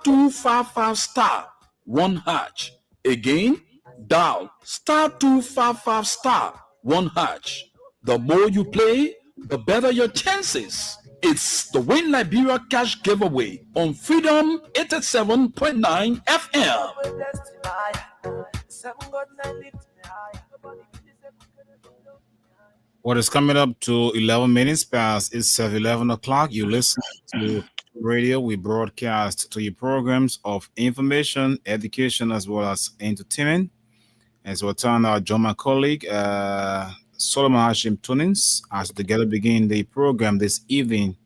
*255*1#. Again, dial *255*1#. The more you play, the better your chances. It's the Win Liberia Cash Giveaway on Freedom 87.9 FM. What is coming up to 11 minutes past? It's 11 o'clock. You listen to radio. We broadcast to you programs of information, education, as well as entertainment. As we turn our John, my colleague, Solomon Hashim Tunins, as together begin the program this evening,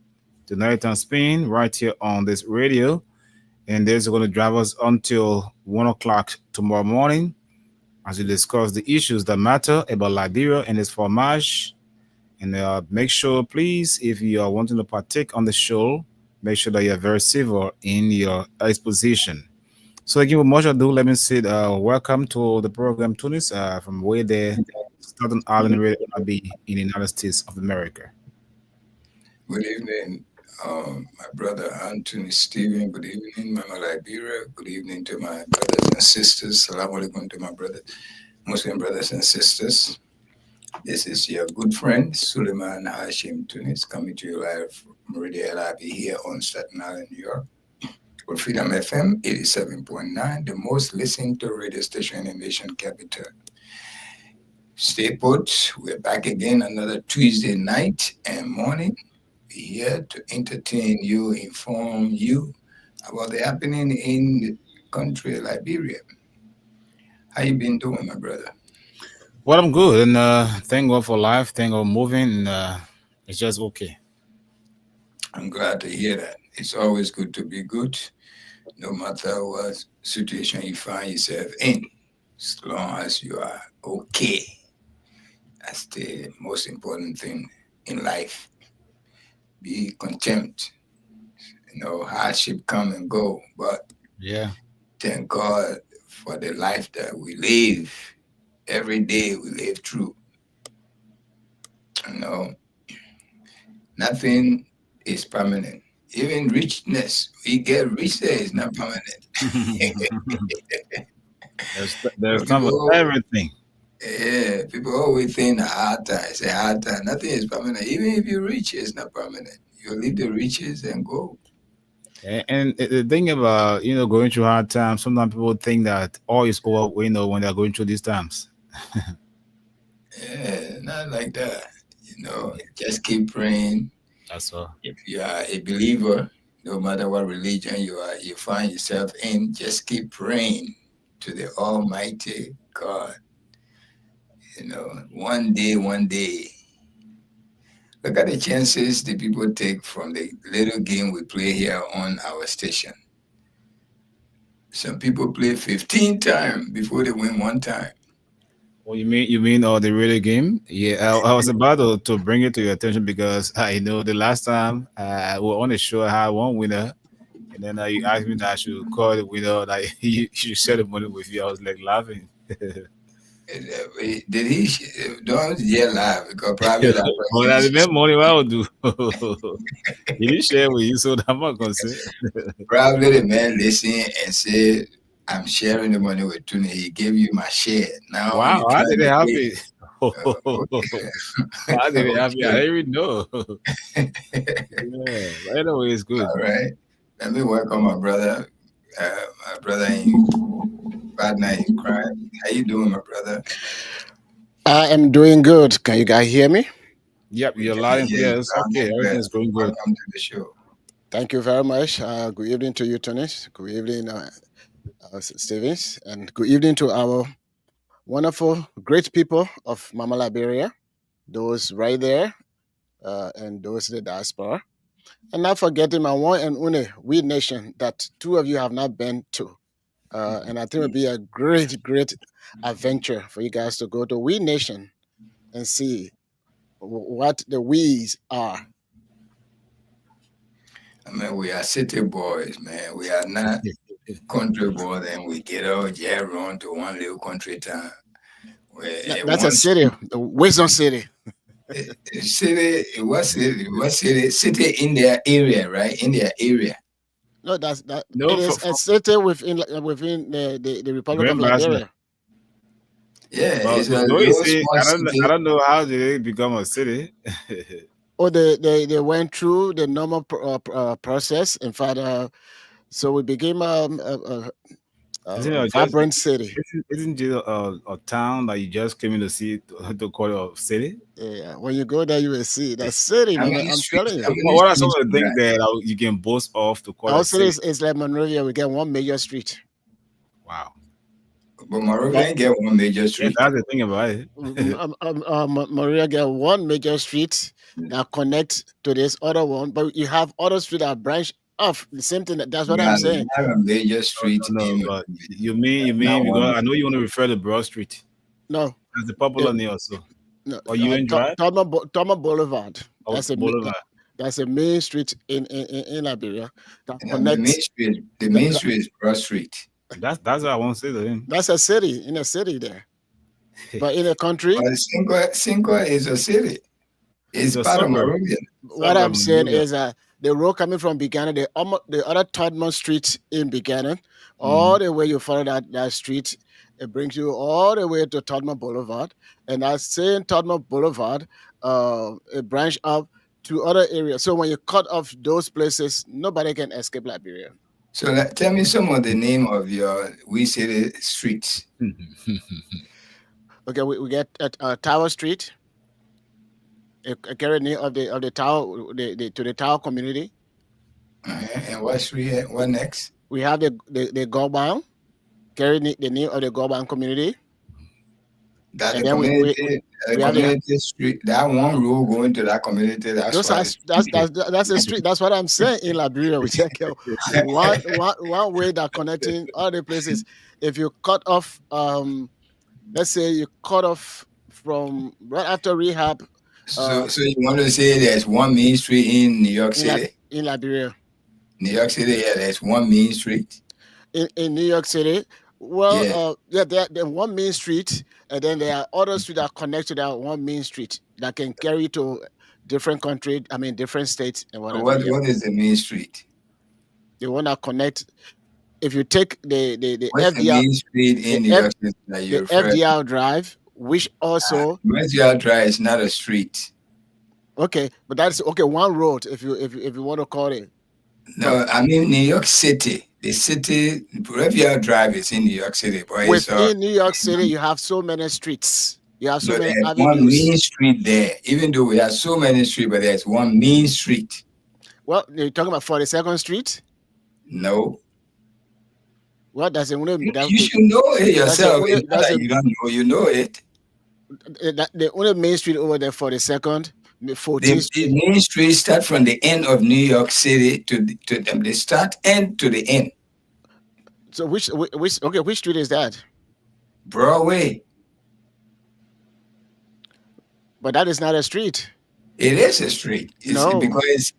tonight and Spain, right here on this radio. And this is going to drive us until 1 o'clock tomorrow morning as we discuss the issues that matter about Liberia and its fromage. And make sure, please, if you are wanting to partake on the show, make sure that you're very civil in your exposition. So again, with much ado, let me say welcome to the program, Tunis, from way there, Southern Ireland Radio be in the United States of America. Good evening, my brother Anthony Stephen. Good evening, Mama Liberia. Good evening to my brothers and sisters. Salam alaikum to my brothers, Muslim brothers and sisters. This is your good friend Suleiman Hashim Tunis coming to you live from Radio LIB here on Staten Island, New York. For Freedom FM 87.9, the most listened to radio station in the nation capital. Stay put. We're back again another Tuesday night and morning. We're here to entertain you, inform you about the happening in the country of Liberia. How you been doing, my brother? Well, I'm good, and thank God for life. Thank God for moving, and it's just okay. I'm glad to hear that. It's always good to be good, no matter what situation you find yourself in, as long as you are okay. That's the most important thing in life. Be content. Hardship come and go, but thank God for the life that we live. Every day we live through. Nothing is permanent. Even richness, we get rich there is not permanent. there's time for everything. Yeah, people always think a hard time. It's a hard time. Nothing is permanent. Even if you're rich, it's not permanent. You leave the riches and go. And the thing about going through hard times, sometimes people think that all is over. When they're going through these times. Yeah, not like that. Just keep praying. That's all. If you are a believer, no matter what religion you find yourself in, just keep praying to the Almighty God. One day. Look at the chances the people take from the little game we play here on our station. Some people play 15 times before they win one time. Well, you mean the radio game? Yeah, I was about to bring it to your attention because I know the last time we were on the show, I had one winner, and then you asked me that I should call the winner, like you should share the money with you. I was like laughing. Did he? Don't yell laugh because probably. Well, I remember money. What I would do? He didn't share with you, so I'm not gonna say. Probably the man listened and said, "I'm sharing the money with Tony. He gave you my share." Now, wow, how did it happen? How did it happen? I didn't even know. Yeah, but anyway, it's good. All right, let me welcome my brother in partner in crime. How you doing, my brother? I am doing good. Can you guys hear me? Yep, you're loud and clear. It's okay. Everything's going good. Welcome to the show. Thank you very much. Good evening to you, Tony. Good evening, Stevens. And good evening to our wonderful, great people of Mama Liberia, those right there, and those in the diaspora. And not forgetting my one and only We Nation that two of you have not been to. And I think it would be a great, great adventure for you guys to go to We Nation and see what the we's are. I mean, we are city boys, man. We are not country boys, and we get out here run to one little country town. That's a city, the Wisdom City. City, what city? What city? City in their area, right? In their area. No, that's that. No, It is a city within the Republic of Grand Basket. Liberia. Yeah, But it's a though you real say, small city. I don't know how did it become a city. Or they went through the normal process. In fact, so we became Isn't a it vibrant city. isn't it a town that you just came in to see to call it a city? Yeah, when you go there, you will see the city, How man. many I'm streets? telling How you. many What are some streets of the you things got? that you can boast of to call Our a city city? is like Monrovia. We get one major street. Wow. But Monrovia get one major Yeah, street. that's the thing about it. Monrovia get one major street that connects to this other one, but you have other street that branch off. The same thing. That's what Yeah, I'm saying. we have a major street No, in but Monrovia. you mean Not because one. I know you want to refer to Broad Street. No, That's the popular name also. no. Or you in Drive? Toma Boulevard. Or That's a Boulevard. that's a main street in Liberia that And the main connects. street, the main street is Broad Street. That's what I want to say to him. That's a city in a city there, but in a country. But Cinco is a city. It's a part of suburb. Monrovia. What I'm saying Monrovia. is the road coming from Buchanan, the other Todmont Street in Buchanan, all the way you follow that street, it brings you all the way to Todmont Boulevard, and that same Todmont Boulevard, it branch up to other areas. So when you cut off those places, nobody can escape Liberia. So tell me some of the name of your We City streets. Okay, we get at Tower Street. A carry name of the tower to the Tower community. And what street? What next? We have the Goban, carry the name of the Goban community. That And the then we community, the have the- community street. That one road going to that community. That's Those why are that's a street. That's what I'm saying in Liberia. We check out one way that connecting all the places. If you cut off, let's say you cut off from right after rehab So you want to say there's one main street in New York City? in Liberia. New York City, yeah, there's one main street. In New York City, well, there's one main street, and then there are other streets that connect to that one main street that can carry you to different countries. I mean, different states and whatever. What is the main street? The one that connect. If you take the What's the FDR main street in New York City that you the refer to? FDR Drive, which also Montreal Drive is not a street. okay, but that's okay. One road, if you want to call it. No, I mean New York City. The city, Montreal Drive is in New York City, but it's Within New York City, you have so many streets. You have so but many there's one avenues. main street there. Even though we have so many streets, but there's one main street. Well, you're talking about 42nd Street. No, Well, that's the only you should know it yourself. only- It's not that's that the- you don't know, you know it. the only main street over there. 42nd, 14th The Street. main street start from the end of New York City to the start end to the end. So which street is that? Broadway. But that is not a street. It is a street. No. Because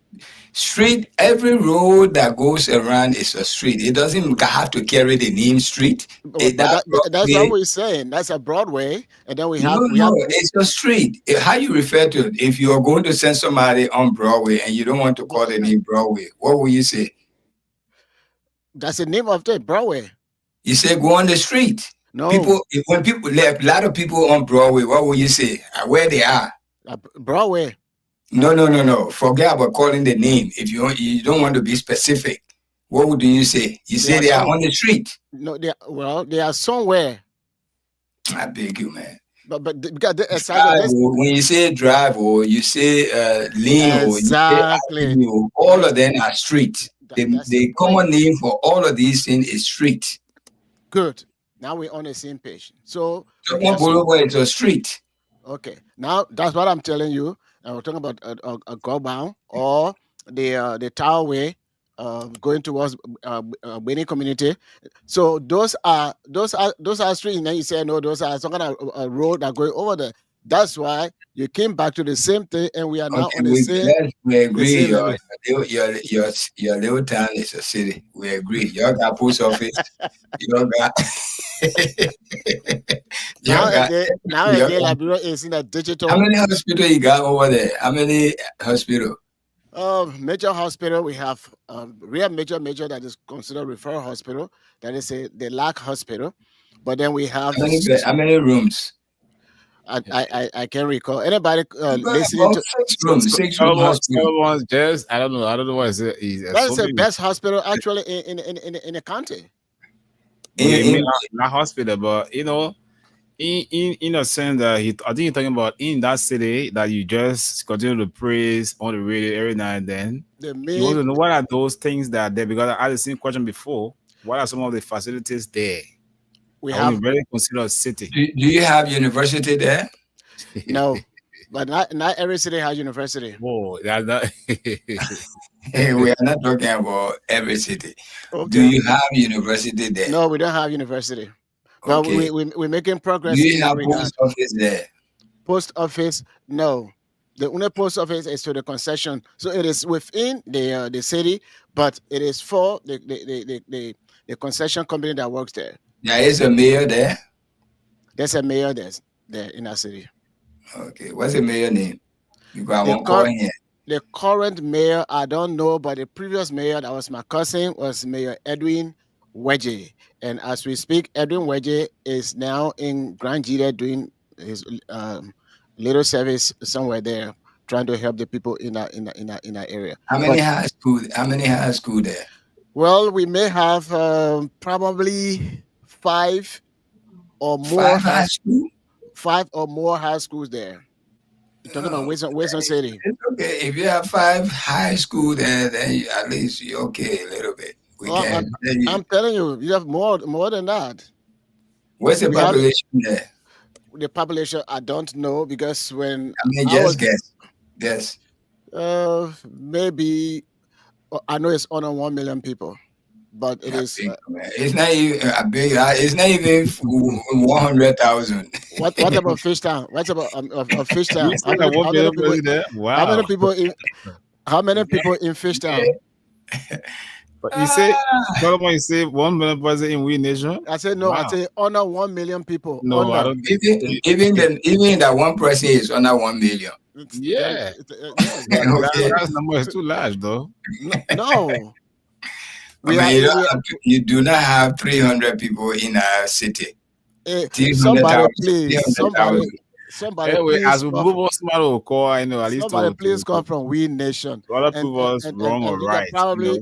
street, every road that goes around is a street. It doesn't have to carry the name street. But that's what we're saying. That's a Broadway, and then we have It's a street. How you refer to it? If you are going to send somebody on Broadway and you don't want to call the name Broadway, what will you say? That's the name of the Broadway. You say go on the street. No, When people left, a lot of people on Broadway, what will you say? Where they are? Broadway. No. Forget about calling the name. If you don't want to be specific, what would you say? You say they are on the street. No, they are somewhere. I beg you, man. But because When you say drive or you say lane or you say exactly, avenue, all of them are street. The common name for all of these things is street. good. Now we're on the same page. So Tokman Boulevard is a street. okay, now that's what I'm telling you. And we're talking about a Gobound or the Towerway, going towards Winning Community. So those are streets. And then you say no, those are some kind of a road that going over there. That's why you came back to the same thing, and we are now on the same. We agree. same level. Your little town is a city. We agree. You got post office. You got. Nowadays, Liberia is in a digital. How many hospitals you got over there? How many hospitals? Major hospital, we have real major that is considered referral hospital. That is the LAC hospital. But then we have How many rooms? I can't recall. Anybody listening About to 6 rooms, 6 room hospital. Someone just I don't know what is it. that is the best hospital actually in the country. Not hospital, but you know, in a sense that I think you're talking about in that city that you just continue to praise on the radio every now and then. The You want to main know what are those things that are there? Because I had the same question before. What are some of the facilities there? we I have want to very consider a city. Do you have university there? no, but not every city has university. Whoa, that's not. Hey, we are not talking about every city. Okay. Do you have university there? No, we don't have university. But Okay. we're making progress Do in you that have regard. post office there? Post office, no. The only post office is to the concession, so it is within the city, but it is for the concession company that works there. There is a mayor there. There's a mayor there in that city. Okay, what's the mayor name? Because I The won't call him. The current mayor, I don't know, but the previous mayor, that was my cousin, was Mayor Edwin Wedge. And as we speak, Edwin Wedge is now in Grand Jita doing his little service somewhere there, trying to help the people in that area. How many high school there? Well, we may have probably 5 or more high school. 5 or more high schools there. You're talking about Wilson City. It's okay. If you have 5 high school there, then at least you're okay a little bit. I'm telling you, you have more than that. What's the population there? The population, I don't know, because when guess. Maybe I know it's under 1 million people, but it is. It's not even big. It's not even 100,000. What about Fishtown? What about Fishtown? Wow. How many people in Fishtown? But you say 1 million person in We Nation? I said no. Wow. I say under 1 million people. No, I don't. Even that one person is under 1 million. Yeah. That number is too large, though. No. You do not have 300 people in a city. Somebody, please. Somebody, anyway, please as we move on, somebody will call. I know at least. Somebody, please call from We Nation. Other prove us wrong or right. Probably.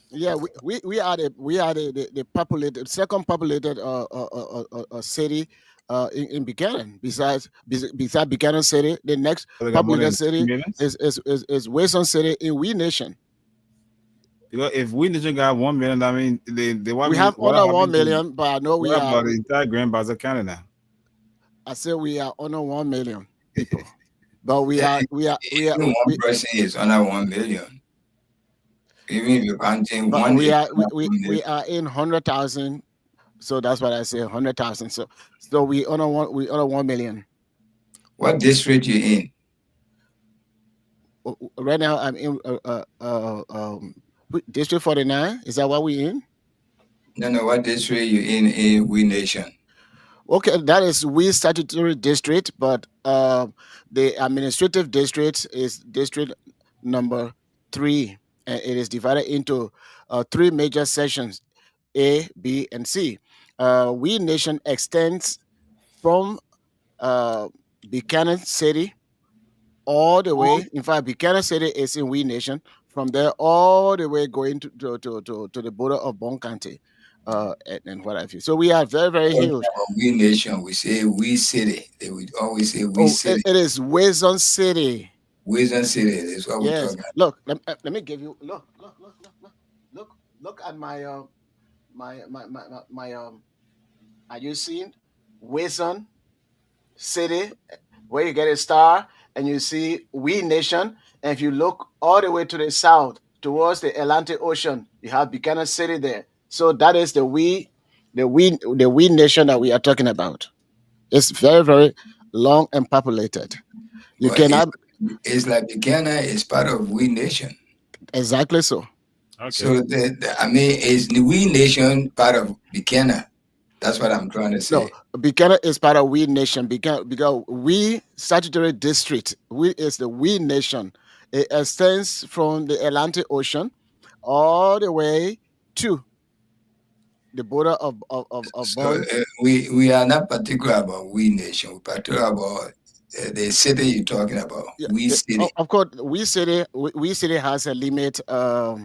Yeah, we are the populated, second populated city in Buchanan. Besides Buchanan City, the next populated city is Wilson City in We Nation. Because if We Nation got 1 million, I mean, we have under 1 million, but I know we are about the entire Grand Baza Canada. I say we are under 1 million people, but we are. One person is under 1 million. Even if you're counting but one, we are in 100,000, so that's what I say, 100,000. So we under 1 million. What district you in? Right now, I'm in District 49. Is that what we in? No. What district you in We Nation? Okay, that is We statutory district, but the administrative district is district number 3. And it is divided into 3 major sections, A, B, and C. We Nation extends from Buchanan City all the way. In fact, Buchanan City is in We Nation. From there, all the way going to the border of Bon County, and what have you. So we are very, very huge. We Nation, we say We City. They would always say We City. It is Wilson City. Wilson City is what we're talking about. Look, let me give you look at my are you seeing Wilson City where you get a star and you see We Nation, and if you look all the way to the south towards the Atlantic Ocean, you have Buchanan City there. So that is the We Nation that we are talking about. It's very, very long and populated. You cannot. It's like Buchanan is part of We Nation. Exactly so. Okay. So is the We Nation part of Buchanan? That's what I'm trying to say. No, Buchanan is part of We Nation because We statutory district. We is the We Nation. It extends from the Atlantic Ocean all the way to the border of So Bond. we are not particular about we nation. We're particular about the city you're talking about. Yeah, We city. of course, we city has a limit uh,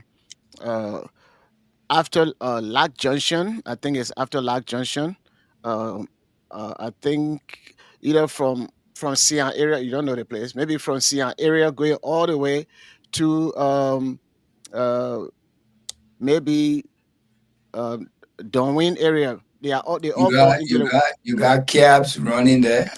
after Lac Junction. I think it's after Lac Junction. Um, I think either from Sian area, you don't know the place. Maybe from Sian area going all the way to uh, maybe um, Donwin area. They You all fall got into you the. got you got cabs running there.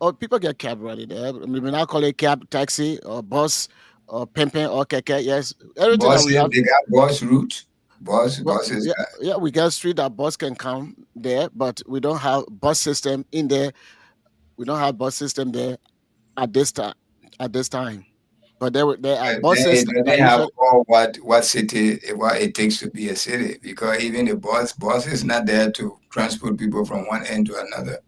Oh, people get cab running there. I mean, we now call it cab, taxi, or bus, or pimping, or keke. Yes, everything that we Buses, have. they got bus route. But Buses yeah, got yeah, we got street that bus can come there, but we don't have bus system in there. We don't have bus system there at this time. At this time, but there are buses they that don't have usually. all what city what it takes to be a city because even the bus is not there to transport people from one end to another.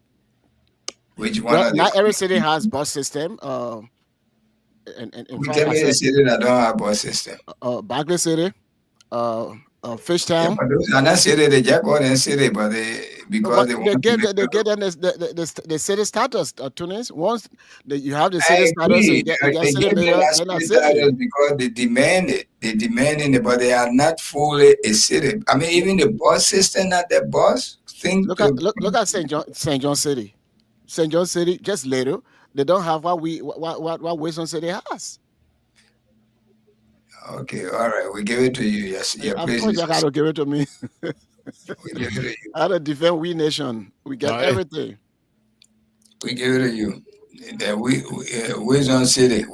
Which one Well, of the not every city has bus system. And in we fact, tell I me a said city that don't have bus system. Bagley City, Yeah, Fishtown. but those are not city, they just call them city, but they No, because but they want to make they a get them the city status. Tunis. Once you have the city I status, so agree. you get They city give them mayor, that then a city city. status because they demand it. They demand it, but they are not fully a city. I mean, even the bus system, not the bus thing to Look at Saint John City. St. John City, just little. They don't have what Wilson City has. okay, all right, we give it to you. Yes, your Of place course, you got is to give it to me. we give it to you. How to defend we nation. We get Uh, everything. We give it to you. Then Wisdom City.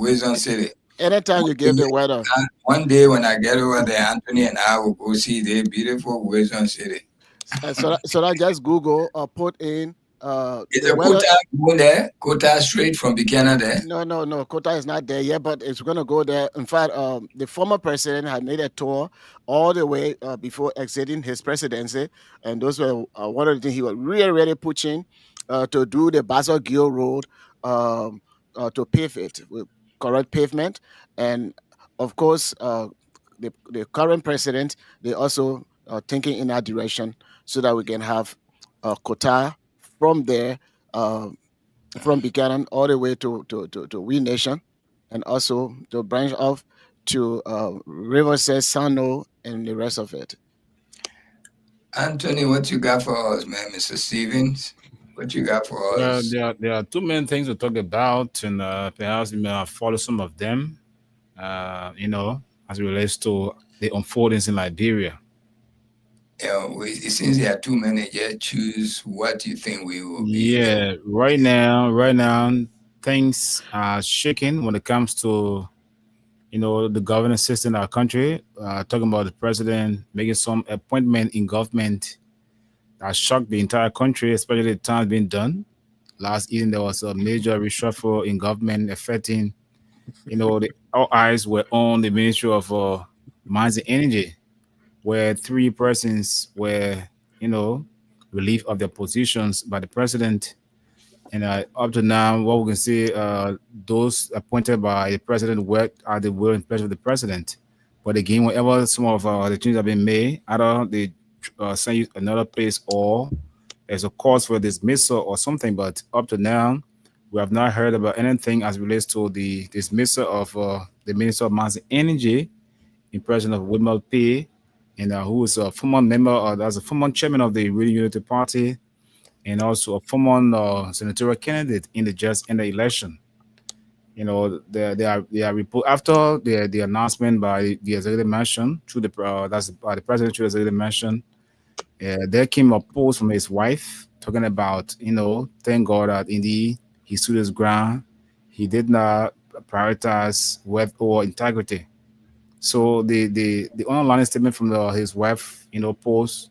Anytime you give the weather. One day when I get over there, Anthony and I will go see the beautiful Wisdom City. So I just Google or put in Is the a weather. Kota going there? Kota straight from Buchanan there? No. Kota is not there yet, but it's going to go there. In fact, the former president had made a tour all the way before exiting his presidency, and those were one of the things he was really pushing to do the Basel Gill Road to pave it with correct pavement, and of course, the current president they also thinking in that direction so that we can have Kota from there. From Buchanan all the way to We Nation, and also to branch off to Riverside, Sano, and the rest of it. Anthony, what you got for us, man? Mr. Stevens, what you got for well, us? there are too many things to talk about, and perhaps we may follow some of them. As it relates to the unfoldings in Liberia. It seems there are too many. Just choose what you think we will be. Yeah, right now, things are shaking when it comes to the governance system in our country. Talking about the president making some appointment in government that shocked the entire country, especially the time being done. Last evening there was a major reshuffle in government affecting, all eyes were on the Ministry of Mines and Energy, where three persons were, relieved of their positions by the president. And up to now, what we can see, those appointed by the president worked at the will and pleasure of the president. But again, whenever some of the changes have been made, either they send you another place or there's a cause for dismissal or something. But up to now, we have not heard about anything as relates to the dismissal of the Minister of Mines and Energy in person of Wilmer P. And who is a former member, that's a former chairman of the Real Unity Party, and also a former senatorial candidate in the just in the election. They are report after the announcement by the executive mansion through the that's by the president through the executive mansion. There came a post from his wife talking about, thank God that indeed he stood his ground. He did not prioritize wealth or integrity. So the online statement from his wife, post,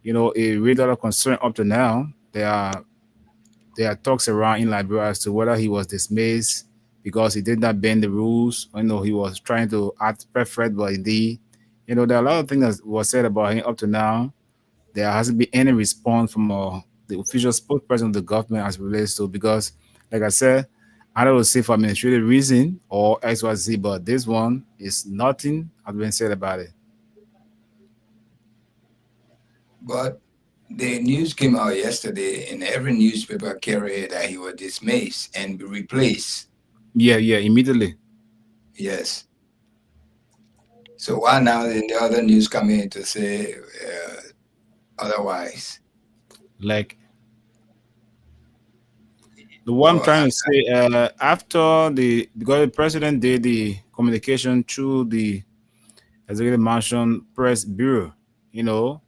a real lot of concern up to now. There are talks around in Liberia as to whether he was dismissed because he did not bend the rules. He was trying to act perfect, but indeed, there are a lot of things that was said about him up to now. There hasn't been any response from the official spokesperson of the government as it relates to, because, like I said, I don't say for administrative reason or XYZ, but this one is nothing has been said about it. But the news came out yesterday, and every newspaper carried that he was dismissed and replaced. Yeah, immediately. Yes. So why now the other news coming to say otherwise? Like the what I'm Well, trying to say, after because the president did the communication through the executive mansion press bureau, you know,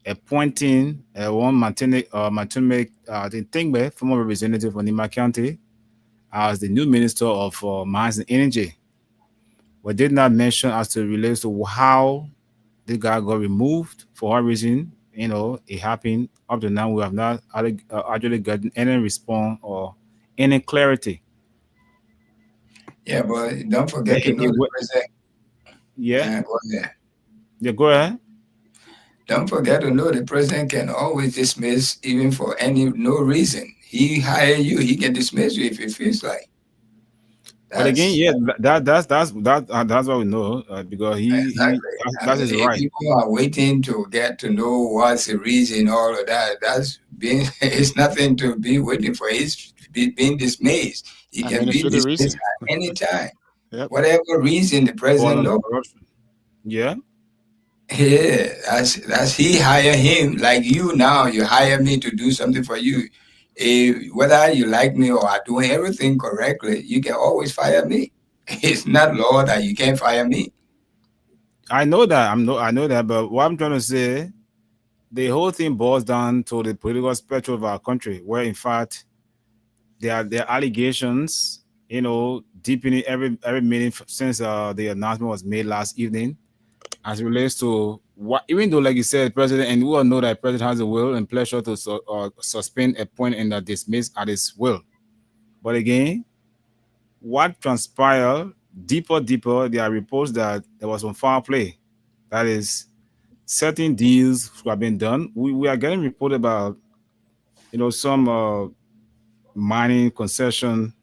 appointing one Matunimek Tingbe, former representative from Nima County, as the new minister of mines and energy. But did not mention as to relates to how the guy got removed for what reason. You know, it happened. Up to now, we have not actually gotten any response or any clarity. yeah, but don't forget to know the president. Yeah, Go ahead. yeah, go ahead. Don't forget to know the president can always dismiss even for no reason. He hire you, he can dismiss you if he feels like. But again, yeah, that's what we know because exactly. that's his right. People are waiting to get to know what's the reason, all of that. That's being it's nothing to be waiting for. He's being dismissed. He can be dismissed at any time. Yep. Whatever reason the president knows. Yeah. Yeah, that's he hire him like you now. You hire me to do something for you. Whether you like me or I'm doing everything correctly, you can always fire me. It's not law that you can't fire me. I know that. I know that. But what I'm trying to say, the whole thing boils down to the political spectrum of our country, where in fact there are allegations, you know, deepening every minute since the announcement was made last evening, as it relates to what, even though, like you said, president, and we all know that the president has a will and pleasure to suspend, appoint, and dismiss at his will. But again, what transpired deeper, there are reports that there was some foul play. That is, certain deals have been done. We are getting reported about, you know, some mining concession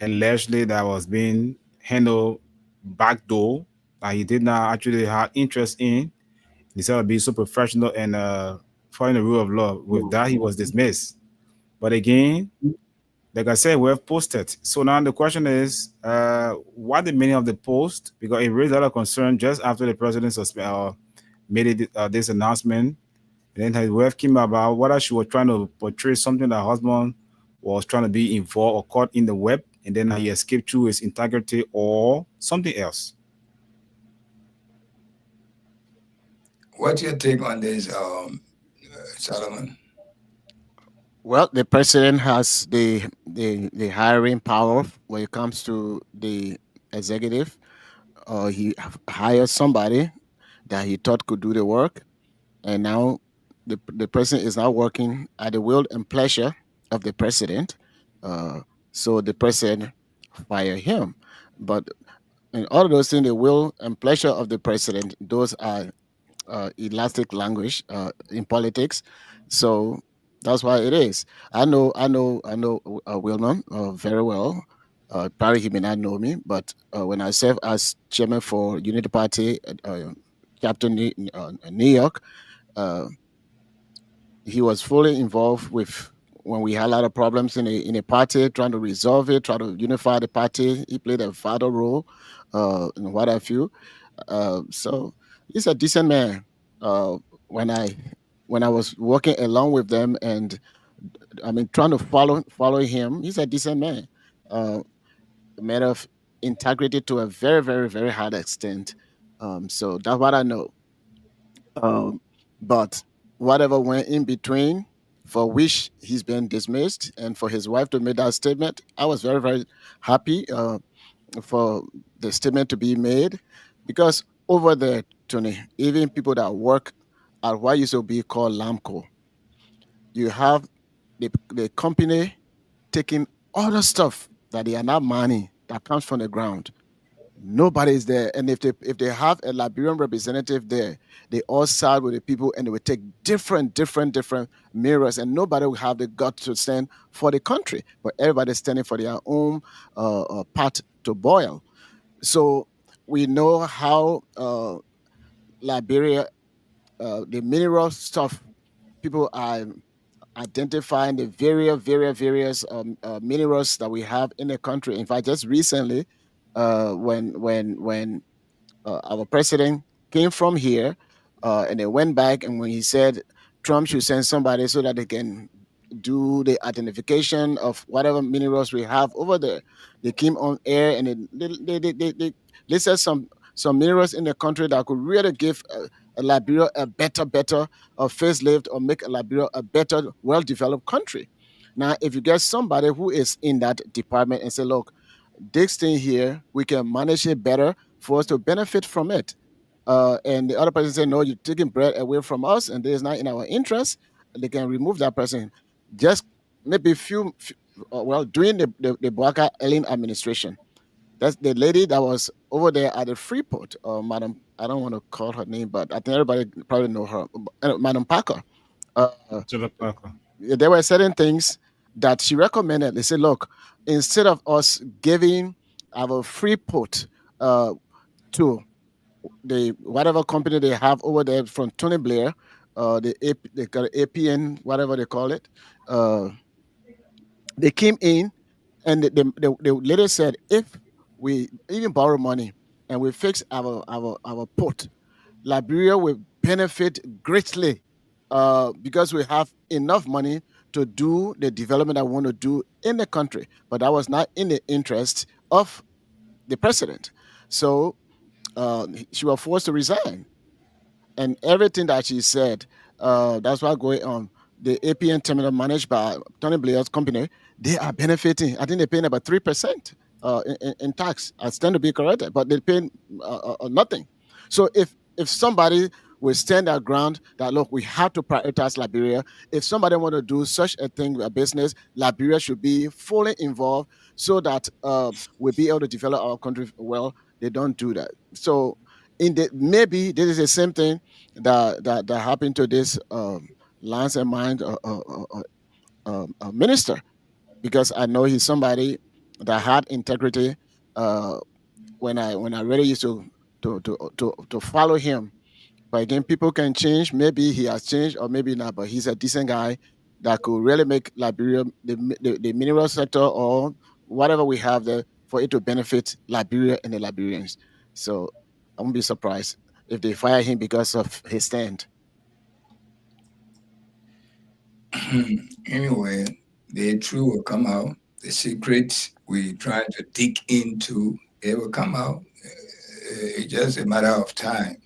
allegedly that was being handled backdoor that he did not actually have interest in. He said to be so professional and following the rule of law. With that, he was dismissed. But again, like I said, we have posted. So now the question is, what the meaning of the post? Because it raised a lot of concern just after the president made this announcement. And then his wife came about whether she was trying to portray something that her husband was trying to be involved or caught in the web, and then he escaped through his integrity or something else. What's your take on this, Solomon? Well, the president has the hiring power when it comes to the executive. He hires somebody that he thought could do the work, and now the president is now working at the will and pleasure of the president. So the president fire him, but in all of those things, the will and pleasure of the president, those are elastic language in politics. So that's why it is. I know Wilman very well. Probably he may not know me, but when I served as chairman for Unity Party, chapter New York, he was fully involved with when we had a lot of problems in a party, trying to resolve it, try to unify the party. He played a vital role in what have you. So he's a decent man. When I was working along with them, and I mean trying to follow him, he's a decent man. A matter of integrity to a very, very, very high extent. So that's what I know. But whatever went in between, for which he's been dismissed, and for his wife to make that statement, I was very, very happy for the statement to be made, because over there, Tony, even people that work at what used to be called Lamco, you have the company taking all the stuff that they are not mining that comes from the ground, Nobody is there. And if they have a Liberian representative there, they all side with the people and they will take different mirrors, and nobody will have the gut to stand for the country, but everybody's standing for their own pot to boil. So we know how Liberia, the mineral stuff, people are identifying the various minerals that we have in the country. In fact, just recently, when our president came from here, and they went back, and when he said Trump should send somebody so that they can do the identification of whatever minerals we have over there, they came on air and they listed some minerals in the country that could really give Liberia a better facelift, or make Liberia a better, well-developed country. Now, if you get somebody who is in that department and say, look, this thing here, we can manage it better for us to benefit from it. And the other person say, no, you're taking bread away from us, and it's not in our interest. They can remove that person. Just maybe during the Boaka Ellen administration, that's the lady that was over there at the Freeport, Madam, I don't want to call her name, but I think everybody probably know her, Madam Parker. Uh, Philip Parker. there were certain things that she recommended. They said, look, instead of us giving our Freeport to the whatever company they have over there from Tony Blair, they got APN, whatever they call it, uh, they came in, and they later said, if we even borrow money and we fix our port, Liberia will benefit greatly, because we have enough money to do the development I want to do in the country. But that was not in the interest of the president. So she was forced to resign, and everything that she said, that's what's going on. The APN terminal managed by Tony Blair's company, they are benefiting. I think they're paying about 3% in tax. I stand to be corrected, but they're paying nothing. So if somebody will stand their ground that, look, we have to prioritize Liberia. If somebody want to do such a thing, a business, Liberia should be fully involved so that we'll be able to develop our country well. They don't do that. So maybe this is the same thing that happened to this Lance and Mind minister, because I know he's somebody that had integrity. Uh, when I really used to follow him, but again, people can change. Maybe he has changed, or maybe not. But he's a decent guy that could really make Liberia, the mineral sector, or whatever we have there, for it to benefit Liberia and the Liberians. So I won't be surprised if they fire him because of his stand. Anyway, the truth will come out. The secrets we try to dig into, they will come out. It's just a matter of time.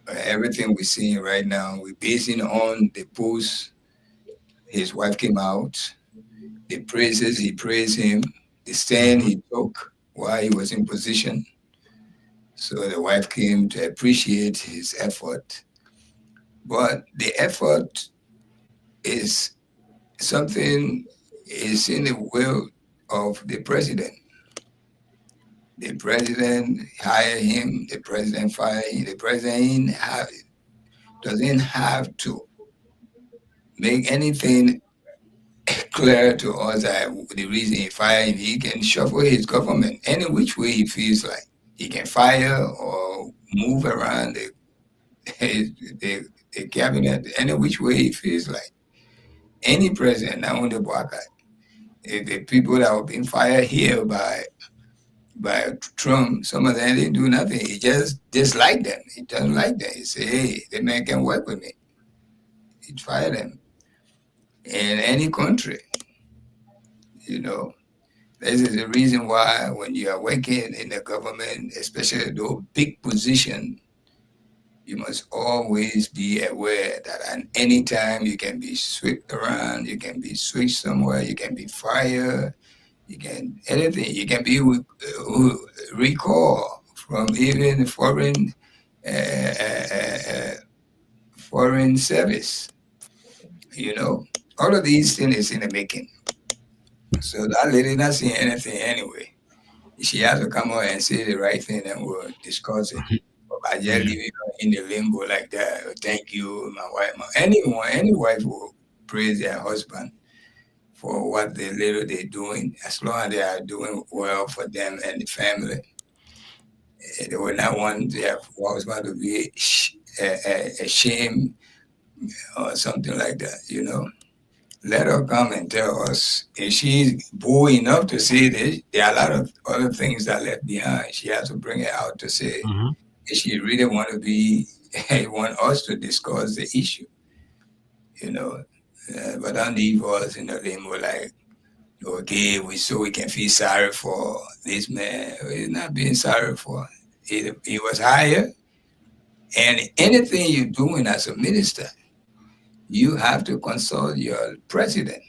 Everything we're seeing right now, we're basing on the post his wife came out, the praises he praised him, the stand he took while he was in position. So the wife came to appreciate his effort. But the effort is something is in the will of the president. The president hire him, the president fire him, the president doesn't have to make anything clear to us that the reason he fired him. He can shuffle his government any which way he feels like. He can fire or move around the cabinet any which way he feels like. Any president, not only Boakai, the people that were being fired here by Trump, some of them didn't do nothing. He just disliked them. He doesn't like them. He say, hey, the man can work with me. He'd fire them in any country. You know, this is the reason why when you are working in the government, especially those big positions, you must always be aware that at any time you can be switched around, you can be switched somewhere, you can be fired, you can anything, you can be recalled from even foreign service. You know, all of these things is in the making. So that lady not seeing anything anyway. She has to come out and say the right thing and we'll discuss it. But I just Yeah. leave it in the limbo like that. Thank you, my wife. Any wife will praise their husband for what they little they're doing, as long as they are doing well for them and the family. They will not want their husband to be ashamed or something like that, you know. Let her come and tell us. If she's bold enough to say this, there are a lot of other things that left behind. She has to bring it out to say Mhm. if she really want to be, want us to discuss the issue, you know. But don't leave us in the limbo like, okay, so we can feel sorry for this man. He's not being sorry for. He was hired, and anything you're doing as a minister, you have to consult your president.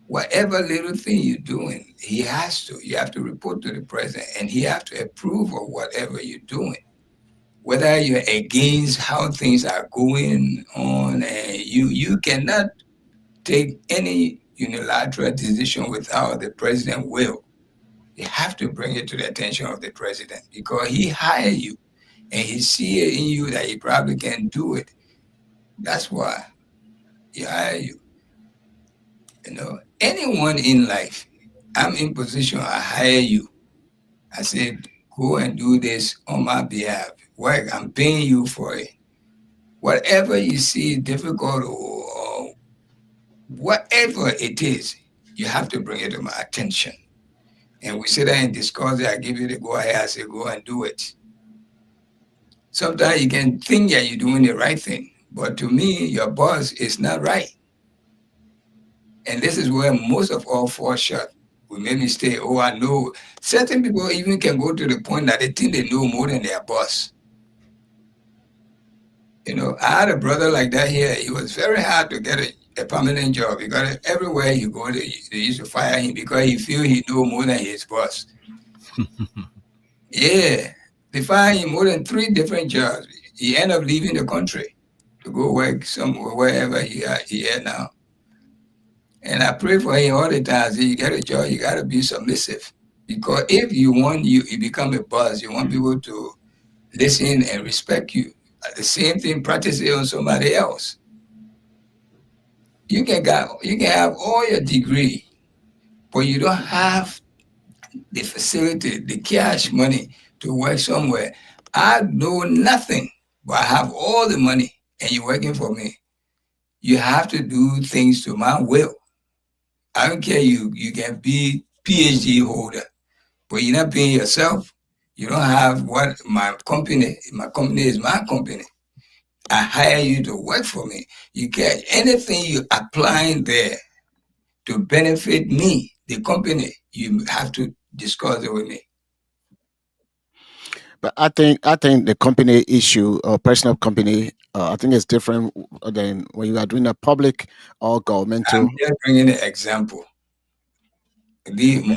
Whatever little thing you're doing, he has to. You have to report to the president, and he have to approve of whatever you're doing. Whether you're against how things are going on, and you cannot take any unilateral decision without the president will. You have to bring it to the attention of the president because he hired you, and he see it in you that he probably can do it. That's why he hired you. You know, anyone in life, I'm in position, I hire you. I said, go and do this on my behalf. Work, I'm paying you for it. Whatever you see difficult or whatever it is, you have to bring it to my attention. And we sit there and discuss it. I give you the go ahead. I say, go and do it. Sometimes you can think that you're doing the right thing, but to me, your boss is not right. And this is where most of all fall short. We make mistake. Oh, I know. Certain people even can go to the point that they think they know more than their boss. You know, I had a brother like that here. It was very hard to get a permanent job because everywhere you go, they used to fire him because he feel he know more than his boss. Yeah, they fired him more than 3 different jobs. He ended up leaving the country to go work somewhere, wherever he at now. And I pray for him all the time. I say, you get a job, you got to be submissive. Because if you become a boss, you want people to listen and respect you. The same thing, practice it on somebody else. You can have all your degree, but you don't have the facility, the cash money to work somewhere. I know nothing, but I have all the money, and you're working for me. You have to do things to my will. I don't care. You can be PhD holder, but you're not paying yourself. You don't have what my company. My company is my company. I hire you to work for me. You get anything you applying there to benefit me, the company. You have to discuss it with me. But I think the company issue or personal company, I think it's different than when you are doing a public or governmental. I'm just bringing an example.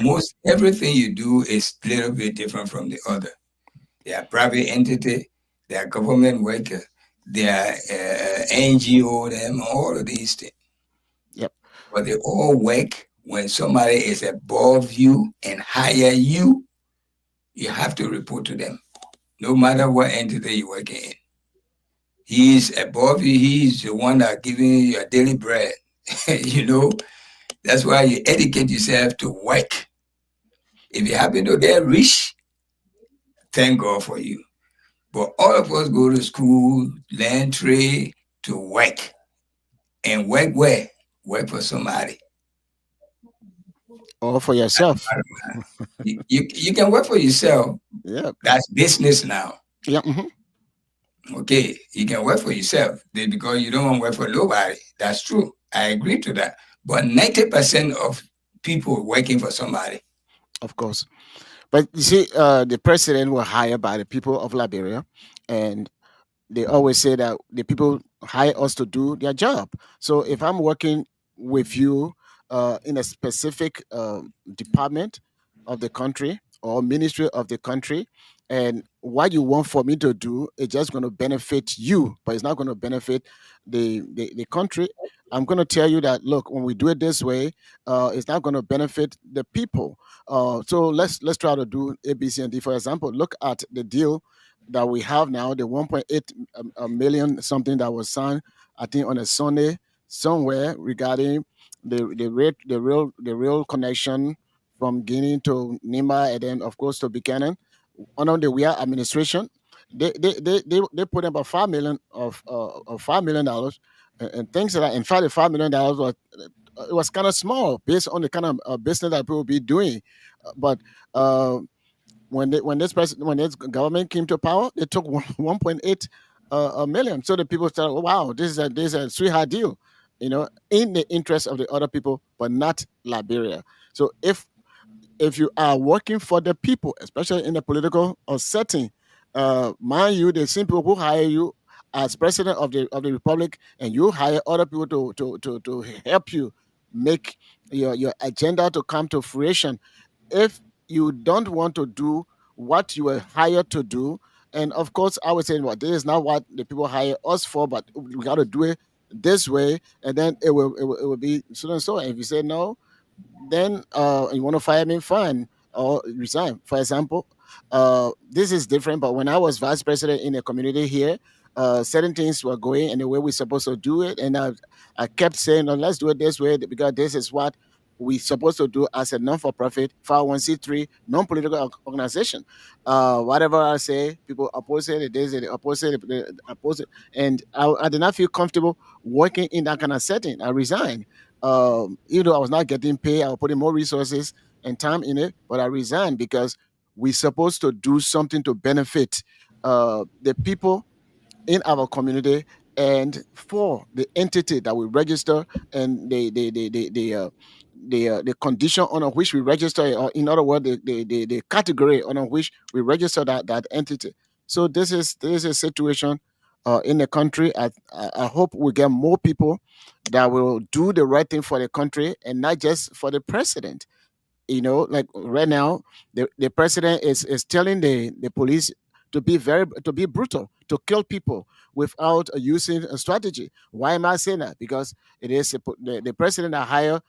Most everything you do is a little bit different from the other. They are private entity, they are government worker, they are NGO, them, all of these things. Yep. But they all work when somebody is above you and higher you, you have to report to them, no matter what entity you're working in. He's above you, he's the one that giving you your daily bread. You know, that's why you educate yourself to work. If you happen to get rich, thank God for you. But all of us go to school, learn trade to work. And work where? Work for somebody. Or for yourself. You can work for yourself. Yeah. That's business now. Yeah. Okay, you can work for yourself because you don't want to work for nobody. That's true. I agree to that. But 90% of people working for somebody. Of course. But you see, the president was hired by the people of Liberia, and they always say that the people hire us to do their job. So if I'm working with you in a specific department of the country or ministry of the country, And what you want for me to do is just going to benefit you, but it's not going to benefit the country. I'm going to tell you that, look, when we do it this way, it's not going to benefit the people. So let's try to do A, B, C, and D. For example, look at the deal that we have now, the 1.8 million something that was signed, I think, on a Sunday somewhere regarding the real connection from Guinea to Nima, and then of course to Buchanan under the Weah administration. They put about 5 million of $5 million and things like that. In fact, the $5 million was it was kind of small based on the kind of business that people be doing. But when this government came to power, they took 1.8 million. So the people started, oh, wow, this is a sweetheart deal, in the interest of the other people, but not Liberia. So if you are working for the people, especially in the political setting, mind you, the same people who hire you as president of the republic, and you hire other people to help you make your agenda to come to fruition. If you don't want to do what you were hired to do, and of course, I would say, well, this is not what the people hire us for, but we got to do it this way, and then it will be so and so. And if you say no, then you want to fire me, fine, or resign. For example, this is different, but when I was vice president in a community here, certain things were going and the way we're supposed to do it, and I kept saying, no, let's do it this way because this is what we're supposed to do as a non-for-profit 501c3 non-political organization. Whatever I say, people oppose it. They oppose it. They oppose it, and I did not feel comfortable working in that kind of setting. I resigned. Even though I was not getting paid, I was putting more resources and time in it, but I resigned because we're supposed to do something to benefit the people in our community and for the entity that we register and the condition under which we register, or in other words, the category under which we register that entity. So this is a situation in the country. I hope we get more people that will do the right thing for the country and not just for the president. Like right now, the president is telling the police to be brutal, to kill people without using a strategy. Why am I saying that? Because it is the president that hired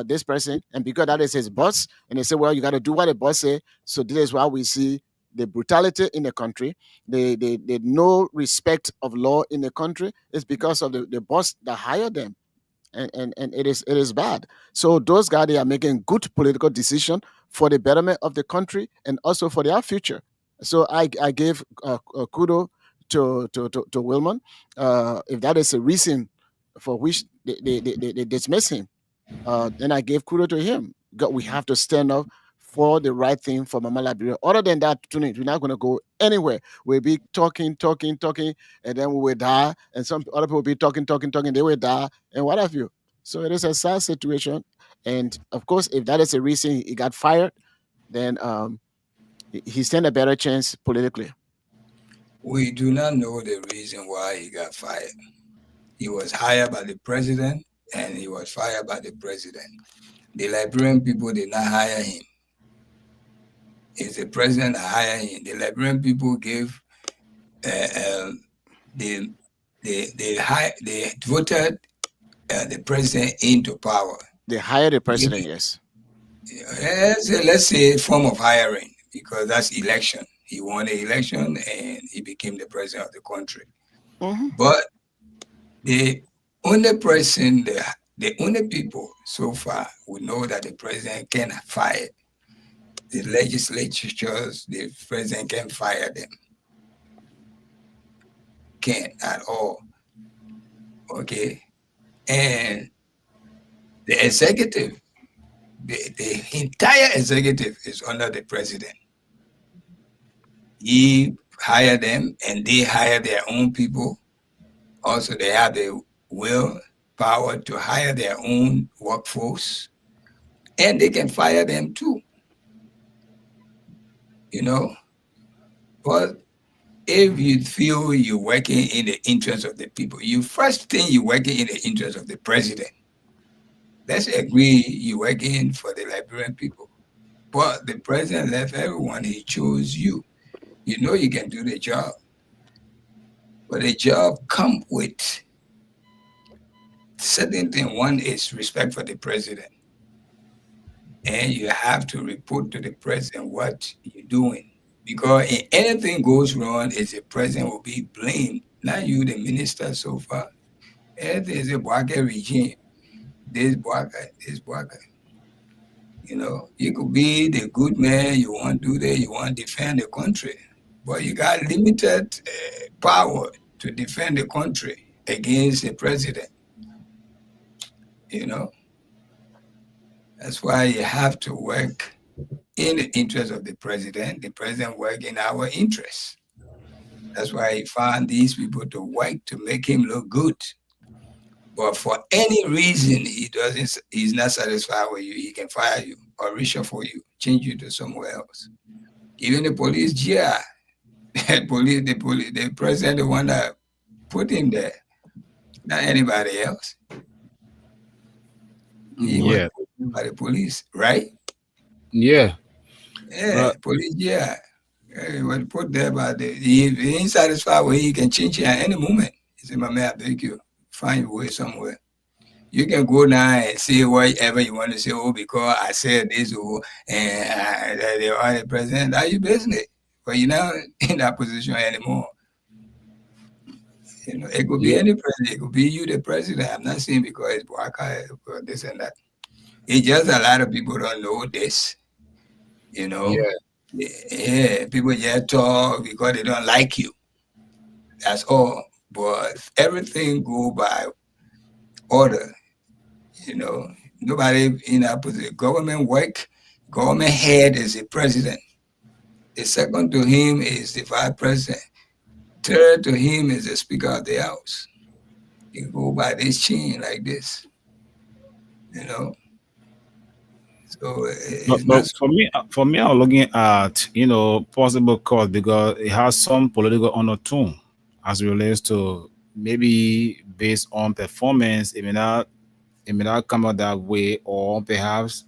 this person, and because that is his boss, and they say, well, you got to do what the boss say. So this is why we see the brutality in the country, the no respect of law in the country. Is because of the boss that hired them, and it is bad. So those guys, they are making good political decision for the betterment of the country and also for their future. So I gave kudo to Wilman. If that is a reason for which they dismiss him, then I gave kudo to him. We have to stand up for the right thing for Mama Liberia. Other than that, tonight we're not going to go anywhere. We'll be talking, and then we will die. And some other people will be talking, they will die, and what have you. So it is a sad situation. And of course, if that is the reason he got fired, then he stand a better chance politically. We do not know the reason why he got fired. He was hired by the president and he was fired by the president. The Liberian people did not hire him. It's the president that hired him. The Liberian people gave they voted the president into power. They hired the president, yes. Let's say a form of hiring, because that's election. He won the election and he became the president of the country. Mm-hmm. But the only person, the only people so far who know that the president can fire the legislatures, the president can fire them. Can't at all. Okay. And the executive, the entire executive is under the president. He hired them and they hire their own people. Also, they have the will, power to hire their own workforce, and they can fire them too. But if you feel you're working in the interest of the people, first thing you're working in the interest of the president. Let's agree you're working for the Liberian people. But the president left everyone. He chose you. You know you can do the job, but the job come with certain thing. One is respect for the president, and you have to report to the president what you're doing. Because if anything goes wrong, it's the president will be blamed, not you, the minister so far. Anything is a Bwaka regime. This Bwaka. You know, you could be the good man, you want to do that, you want to defend the country, but you got limited power to defend the country against the president. You know, that's why you have to work in the interest of the president work in our interest. That's why he found these people to work to make him look good. But for any reason he's not satisfied with you, he can fire you or reshuffle you, change you to somewhere else. Even the police, yeah, the president, the one that put him there, not anybody else. He was put by the police, right? Yeah. Yeah, police, yeah. He was put there by if he ain't satisfied with it, he can change it at any moment. He said, my man, I beg you, find your way somewhere. You can go now and say whatever you want to say, oh, because I said this, and they are the president. That's your business. But you're not in that position anymore. You know, it could be any president. It could be you, the president. I'm not saying because it's Bwaka or this and that. It's just a lot of people don't know this. You know, people just talk because they don't like you. That's all. But everything go by order. You know, nobody in that position. Government work. Government head is the president. The second to him is the vice president. Third to him is the speaker of the house. You go by this chain like this. You know. So but for me, I'm looking at possible cause because it has some political undertone as it relates to maybe based on performance. It may not come out that way, or perhaps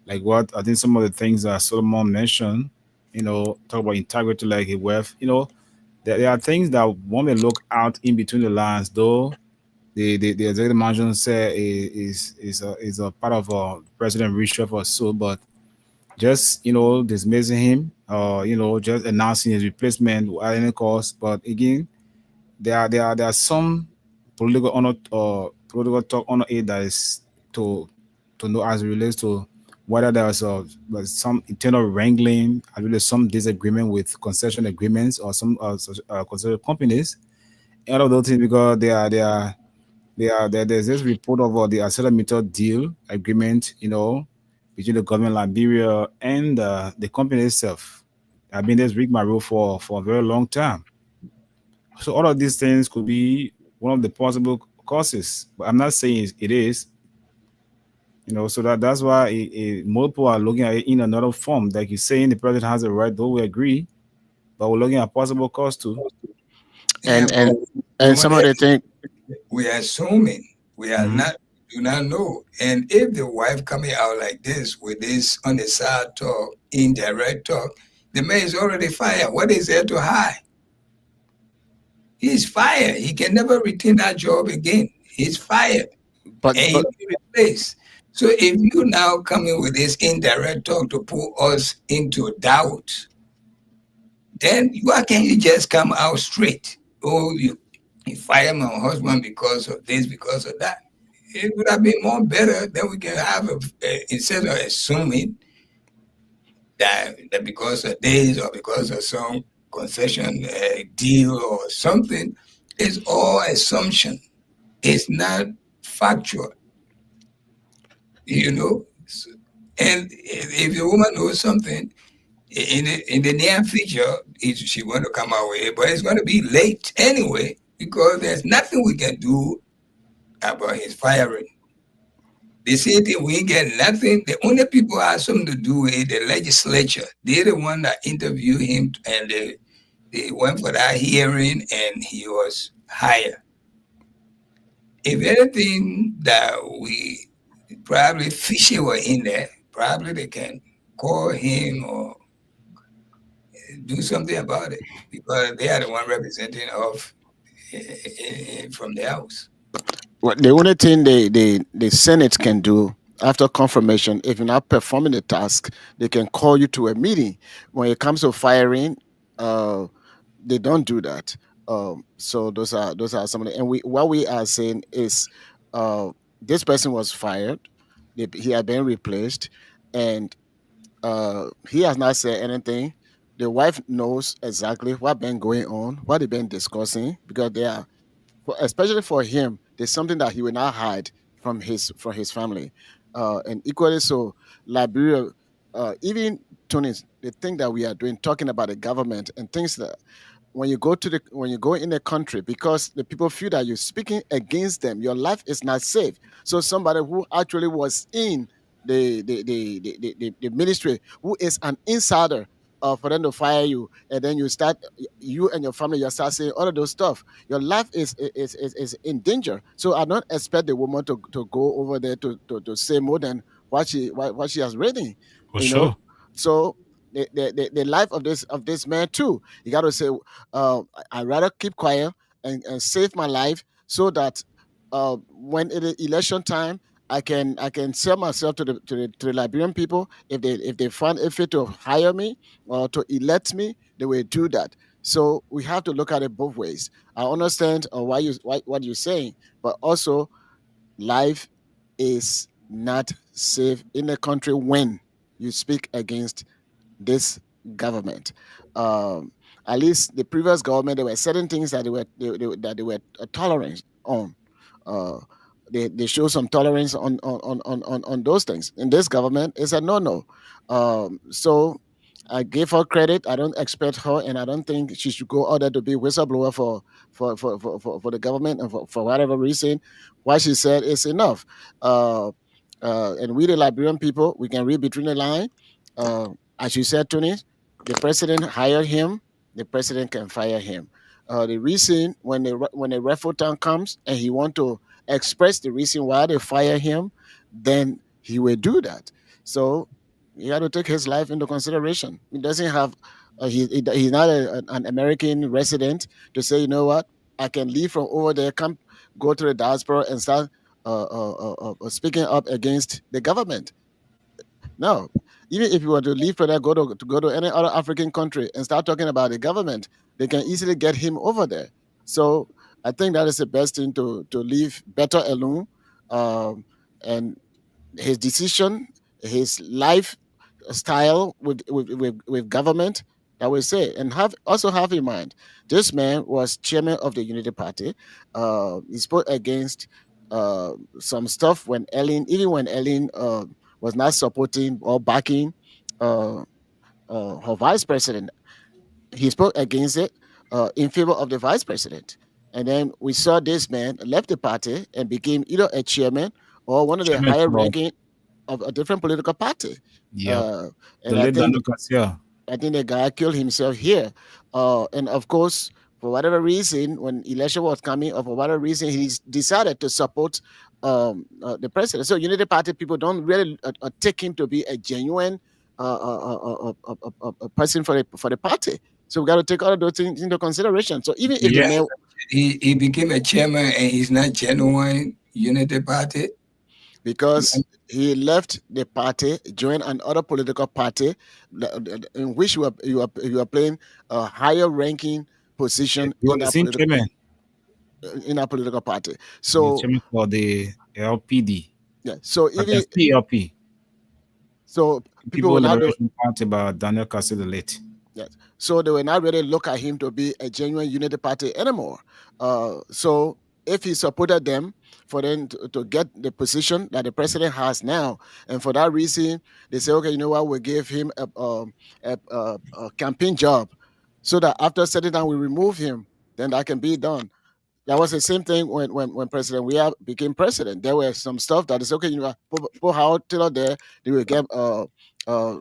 like what I think some of the things that Solomon mentioned. Talk about integrity, like a wealth. There are things that one may look out in between the lines, though. The executive management say is a part of President reshuffle or so, but just dismissing him, just announcing his replacement at any cost. But again, there are some political honor or political talk on it that is to know as it relates to whether there was some internal wrangling, as well as some disagreement with concession agreements or some concession companies. All of those things because there's this report of the ArcelorMittal deal agreement, between the government of Liberia and the company itself. I've been this rigmarole for a very long time. So all of these things could be one of the possible causes, but I'm not saying it is. So that's why more people are looking at it in another form. Like you're saying, the president has a right, though we agree, but we're looking at possible cause too. And some of the things we are assuming, we are do not know. And if the wife coming out like this with this on the side talk, indirect talk, the man is already fired. What is there to hide? He's fired. He can never retain that job again. He's fired. And he'll be replaced. So if you now coming with this indirect talk to put us into doubt, then why can't you just come out straight? Oh, you fire my husband because of this, because of that. It would have been more better that we can have instead of assuming that because of this or because of some concession deal or something. It's all assumption. It's not factual. And if the woman knows something in the near future, she want to come out with it, but it's going to be late anyway because there's nothing we can do about his firing. They say that we get nothing. The only people who have something to do with the legislature. They're the one that interviewed him, and they went for that hearing, and he was hired. If anything that we probably fishy were in there, probably they can call him or do something about it, because they are the one representing of from the House. Well, the only thing the Senate can do after confirmation, if you're not performing the task, they can call you to a meeting. When it comes to firing, they don't do that. So those are some of the, and what we are saying is, this person was fired, he had been replaced, and he has not said anything. The wife knows exactly what been going on, what they've been discussing, because they are, especially for him, there's something that he will not hide from his family, and equally so, Liberia. Even Tunis, the thing that we are doing, talking about the government and things that, when you go in the country, because the people feel that you're speaking against them, your life is not safe. So somebody who actually was in the ministry, who is an insider, for them to fire you, and then you and your family, you start saying all of those stuff, your life is in danger. So I don't expect the woman to go over there to say more than what she has written, For you know. sure. So the life of this man too, you got to say, I'd rather keep quiet and save my life, so that when it is election time, I can sell myself to the Liberian people. If they find it fit to hire me or to elect me, they will do that. So we have to look at it both ways. I understand what you're saying, but also, life is not safe in the country when you speak against this government. Um, at least the previous government, there were certain things that they were tolerant on. Uh, they show some tolerance on those things. In this government, it's a no. So I give her credit. I don't expect her, and I don't think she should go out there to be whistleblower for the government, and for whatever reason. What she said is enough. Uh, and we, the Liberian people, we can read between the line. Uh, as you said, Tony, the president hired him. The president can fire him. The reason, when a referendum comes and he want to express the reason why they fire him, then he will do that. So he had to take his life into consideration. He doesn't have, he's not an American resident to say, you know what, I can leave from over there, come go to the diaspora and start speaking up against the government. No, even if you were to leave for that, go to any other African country and start talking about the government, they can easily get him over there. So I think that is the best thing, to leave better alone, um, and his decision, his lifestyle with government. I will say, and have in mind, this man was chairman of the Unity Party. He spoke against some stuff even when Ellen was not supporting or backing uh, her vice president. He spoke against it, in favor of the vice president. And then we saw this man left the party and became either a chairman or one of the Chairman higher Club. ranking of a different political party. Yep. Uh, The and I late think Daniel Garcia. the guy killed himself here. And of course, for whatever reason, when election was coming, or for whatever reason, he decided to support the president. So Unity Party people don't really take him to be a genuine a person for the party. So we got to take all of those things into consideration. So even if the Yeah. man, He became a chairman and he's not genuine Unity Party. because he left the party, joined another political party, in which you are playing a higher ranking position He was the same chairman. in our political party. The So chairman for the LPD. yeah, so But even that's PLP. so people People will in the not Liberation Party about Daniel Garcia the late. yes, so they will not really look at him to be a genuine Unity Party anymore. So if he supported them for them to get the position that the president has now, and for that reason they say, okay, you know what, we'll give him a campaign job, so that after setting down we remove him, then that can be done. That was the same thing when President Weah became president. There were some stuff that is okay, you know, put Howard Taylor there, they will get uh,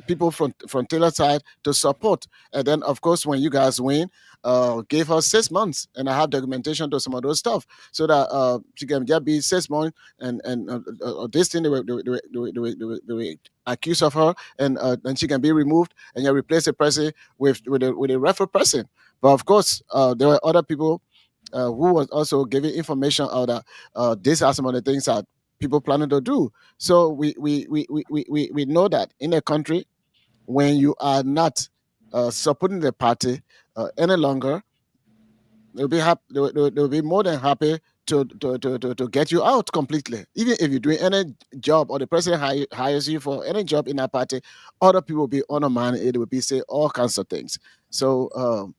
people from Taylor side to support. And then, of course, when you guys win, gave her 6 months, and I have documentation to some of those stuff, so that she can just be 6 months, and this thing they were accused of her, and then she can be removed, and you replace the person with a referee person. But of course, there were other people who was also giving information out that these are some of the things that people planning to do. So we know that in a country, when you are not supporting the party any longer, they'll be happy. They'll be more than happy to get you out completely. Even if you're doing any job, or the president hires you for any job in that party, other people will be undermining it. Will be say all kinds of things. So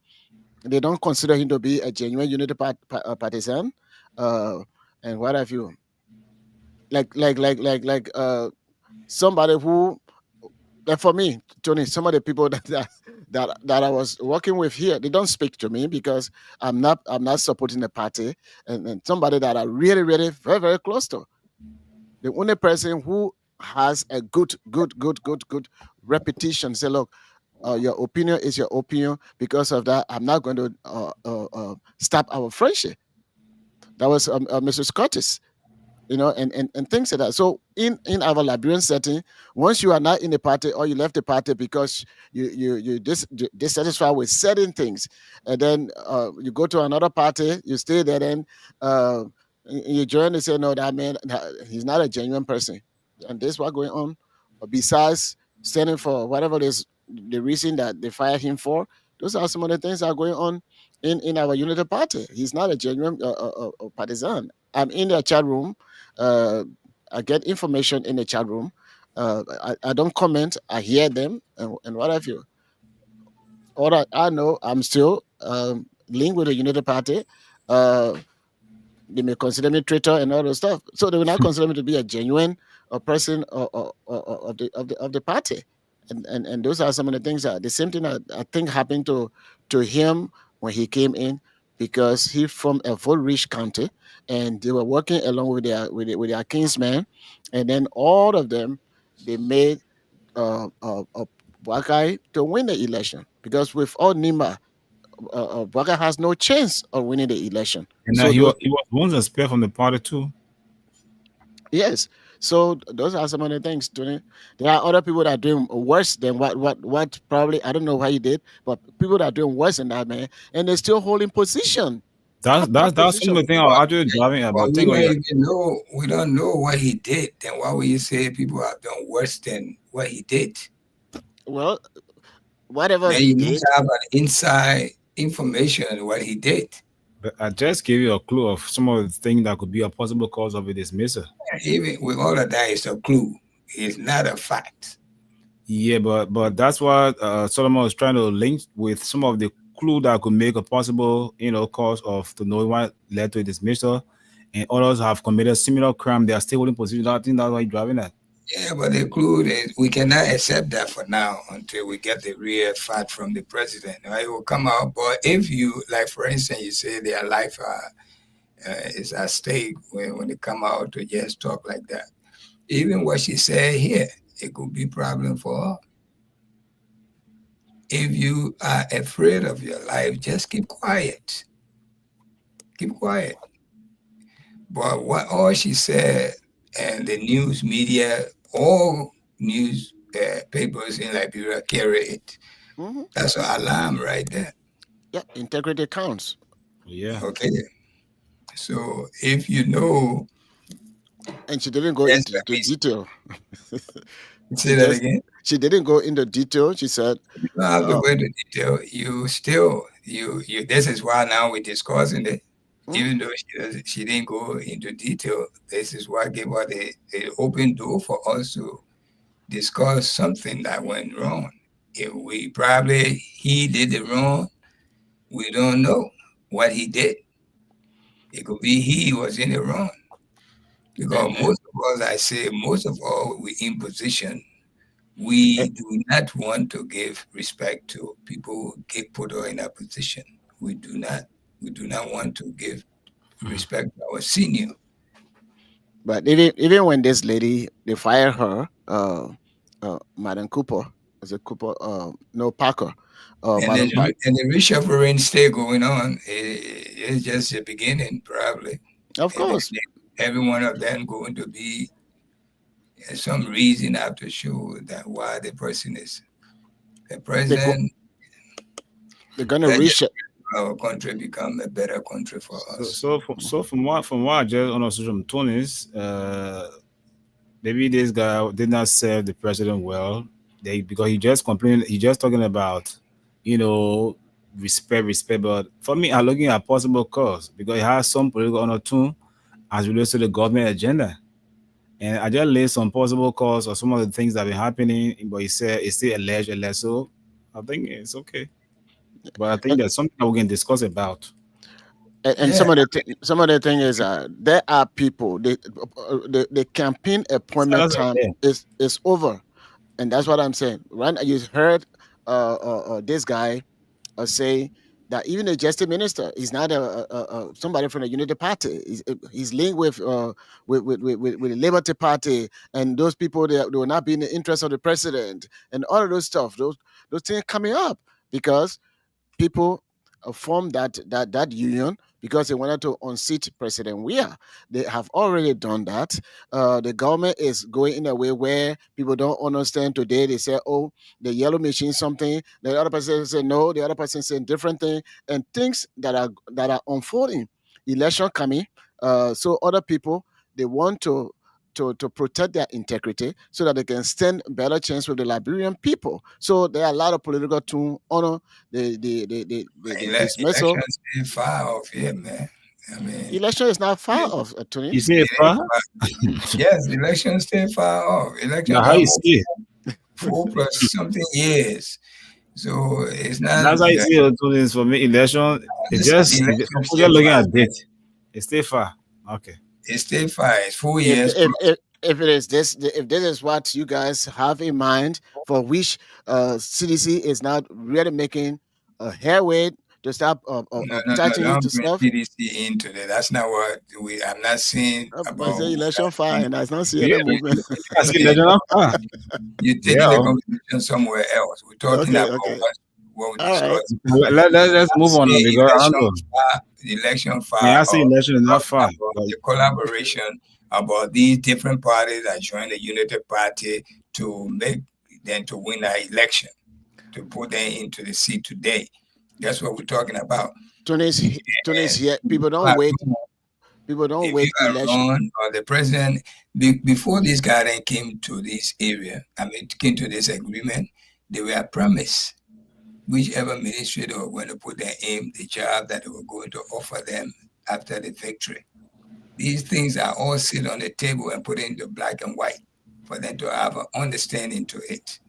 they don't consider him to be a genuine unity partisan, uh, and what have you. Like somebody who, like for me, Tony, some of the people that I was working with here, they don't speak to me because I'm not supporting the party, and somebody that I really really very very close to. The only person who has a good repetition say, look, your opinion is your opinion. Because of that, I'm not going to stop our friendship. That was Mrs. Curtis, and things like that. So in our Liberian setting, once you are not in the party, or you left the party because you dissatisfied with certain things, and then you go to another party, you stay there, then you join and say, no, that man, he's not a genuine person, and this what going on. Besides standing for whatever it is, the reason that they fired him for, those are some of the things that are going on in our unity party. He's not a genuine partisan. I'm in the chat room. uh, I get information in the chat room. I don't comment. I hear them, and what have you. All I know, I'm still linked with the United Party. Uh, they may consider me traitor and all those stuff. So they will not consider me to be a genuine person of the party. And those are some of the things that the same thing that I think happened to him when he came in, because he from a very rich county, and they were working along with their kinsmen, and then all of them, they made Wakai to win the election, because without Nima, Wakai has no chance of winning the election. And So he those, was once expelled from the party too. yes. So those are some of the things, Tony. There are other people that are doing worse than what probably, I don't know what he did, but people that are doing worse than that, man, and they're still holding position. That's some of the thing But, I'm actually driving at. but But we think don't like, even know. We don't know what he did. Then why would you say people have done worse than what he did? Well, whatever Then he you did, must have an inside information on what he did. but I just gave you a clue of some of the things that could be a possible cause of a dismissal. Even with all of that, it's a clue. It's not a fact. Yeah, but that's what Solomon was trying to link with some of the clue that could make a possible, cause of to know what led to a dismissal, and others have committed similar crime. They are still holding position. I think that's why you're driving at. Yeah, but the clue is we cannot accept that for now until we get the real fact from the president. Right? It will come out. But if you, like, for instance, you say their life is at stake when they come out to just talk like that. Even what she said here, it could be problem for her. If you are afraid of your life, just keep quiet. Keep quiet. But what all she said, and the news media, all news papers in Liberia carry it. mhm, That's an alarm right there. yeah, integrity counts. Yeah. Okay. So if you know, And she didn't go yes, into let me detail. say that again. She didn't go into detail. She said, You don't have to go into detail. You still, you. This is why now we're discussing it. Even though she didn't go into detail, this is what gave her the open door for us to discuss something that went wrong. If he did it wrong, we don't know what he did. It could be he was in it wrong. Because most of us, I say, most of all, we in position, we do not want to give respect to people who get put in a position. We do not want to give respect to our senior. but even when this lady, they fire her, Madam Cooper. Is it Cooper? No, Parker. And Madam Parker. and the reshuffling still going on. It's just the beginning, probably. Of course. Every one of them going to be some reason have to show that why the person is the president. They're going to reshape our country become a better country for us. So from what I just understood from Tony's, maybe this guy did not serve the president well. Because he just complained, he just talking about, respect. But for me, I'm looking at possible cause because it has some political undertone as relates to the government agenda. And I just laid some possible cause or some of the things that have been happening, but he said it's still alleged. So I think it's okay. But I think that's something that we can discuss about. And some of the thing is there are people the campaign appointment time is over, and that's what I'm saying. Right? You heard this guy say that even a justice minister is not somebody from the Unity Party. He's linked with the Liberty Party, and those people they will not be in the interest of the president, and all of those stuff. Those things coming up because people formed that union because they wanted to unseat President Weah. They have already done that. The government is going in a way where people don't understand. Today they say, "Oh, the yellow machine something." The other person say no. The other person saying different thing, and things that are unfolding. Election coming, so other people they want to protect their integrity so that they can stand a better chance with the Liberian people. So there are a lot of political to honor the dismissal. Election is far off here, man. I mean, election is not far off, Tony. You see it far? Yes, election still far off. Election now how you see it? 4+ something years. So it's not. That's how you see it, Tony. For me, election, it's just you're looking at date. It's still far. Okay. It's still far. It's 4 years. If it is this, if this is what you guys have in mind, for which CDC is not really making a headway to stop touching into stuff. CDC into that. That's not what I'm not saying about election fire, and I not see any movement. You're taking the conversation somewhere else. We're talking about what we discussed. Right. Let's move on because the election far. I see election is not far. The collaboration about these different parties that join the Unity Party to make them to win our election, to put them into the seat today. That's what we're talking about. Tony's here. People don't wait. People don't wait. Election or the president before this guy came to this area. Came to this agreement. They were promised whichever ministry they were going to put their aim, the job that they were going to offer them after the victory. These things are all sit on the table and put into black and white for them to have an understanding to it.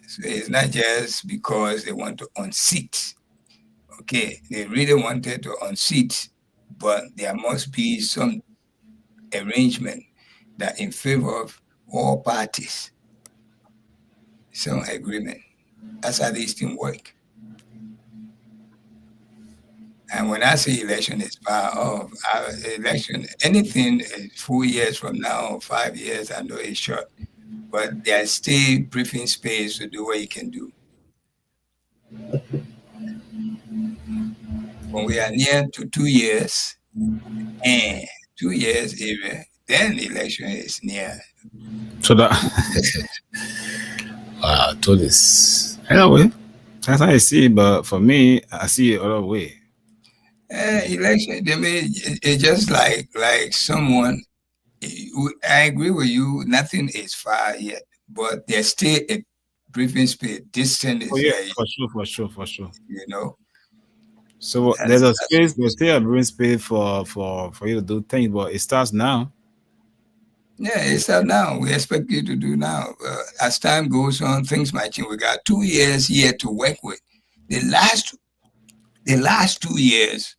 So it's not just because they want to unseat. Okay, they really wanted to unseat, but there must be some arrangement that in favor of all parties, some agreement. That's how these things work. And when I say election is far off, election, anything 4 years from now or 5 years, I know it's short. But there's still breathing space to do what you can do. When we are near to 2 years, and 2 years even, then the election is near. So that to this. Anyway, that's how I see it, but for me, I see it other way. Election, I mean, it's just like someone. I agree with you. Nothing is far yet, but there's still a breathing space. Distance is there. For sure. You know. So there's a space. There's still a breathing space for you to do things, but it starts now. Yeah, it starts now. We expect you to do now. As time goes on, things might change. We got 2 years here to work with. The last 2 years,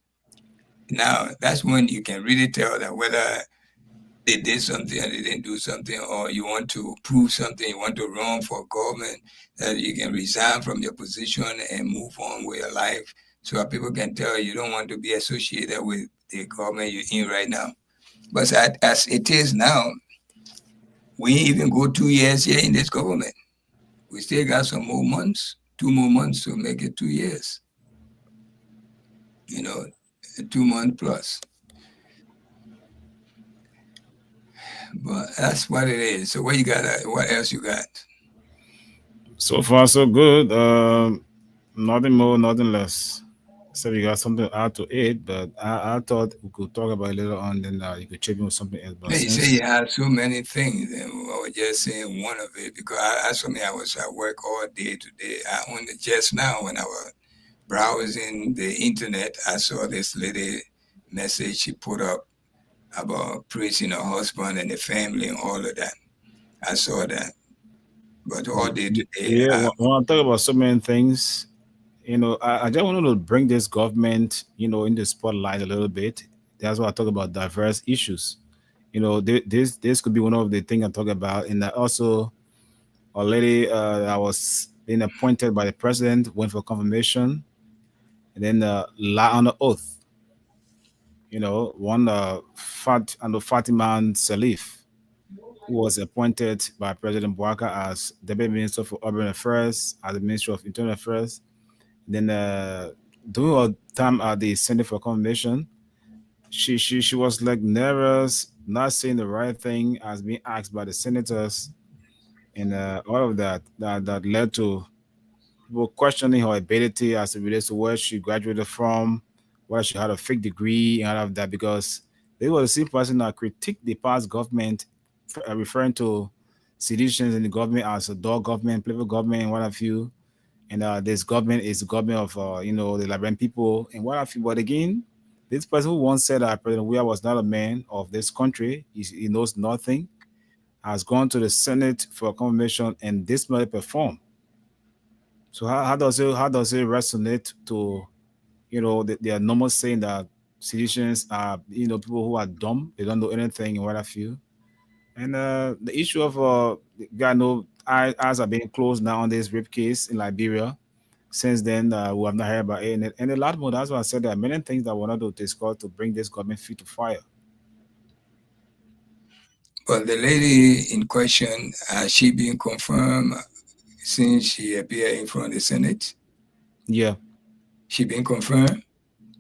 now that's when you can really tell that whether they did something or they didn't do something, or you want to prove something, you want to run for government, that you can resign from your position and move on with your life so that people can tell you don't want to be associated with the government you're in right now. But as it is now, We ain't even go 2 years here in this government. We still got some more months, 2 more months to make it 2 years. 2 months plus. But that's what it is. So what you got? What else you got? So far, so good. Nothing more, nothing less. So we got something to add to it, but I thought we could talk about it later on. Then you could chip in with something else. But You say since you had so many things, and I was just saying one of it because I was at work all day today. I only just now when I was browsing the internet, I saw this lady message she put up about praising her husband and the family and all of that. I saw that, but all day today, yeah, when I talk about so many things, I just wanted to bring this government, in the spotlight a little bit. That's why I talk about diverse issues. This could be one of the things I talk about, and that also a lady that was being appointed by the president went for confirmation, and then lie on the oath. One Fatiman Salif, who was appointed by President Bouaka as Deputy Minister for Urban Affairs, as the Minister of Internal Affairs. Then during her time at the Senate for confirmation, she was like nervous, not saying the right thing as being asked by the senators, and all of that led to people questioning her ability as it relates to where she graduated from, whether she had a fake degree, and all of that, because they were the same person that critiqued the past government, referring to seditions in the government as a dog government, political government, and what have you. And this government is the government of, the Liberian people, and what have you. But again, this person who once said that President Weah was not a man of this country, he knows nothing, has gone to the Senate for confirmation and dismally performed. So how does it resonate to the normal saying that citizens are people who are dumb, they don't know anything and what have you. And the issue of God know eyes are being closed now on this rape case in Liberia. Since then, we have not heard about it, and a lot more. That's why I said there are many things that we want to discuss to bring this government feet to fire. Well, the lady in question, has she been confirmed since she appeared in front of the Senate? Yeah. She been confirmed?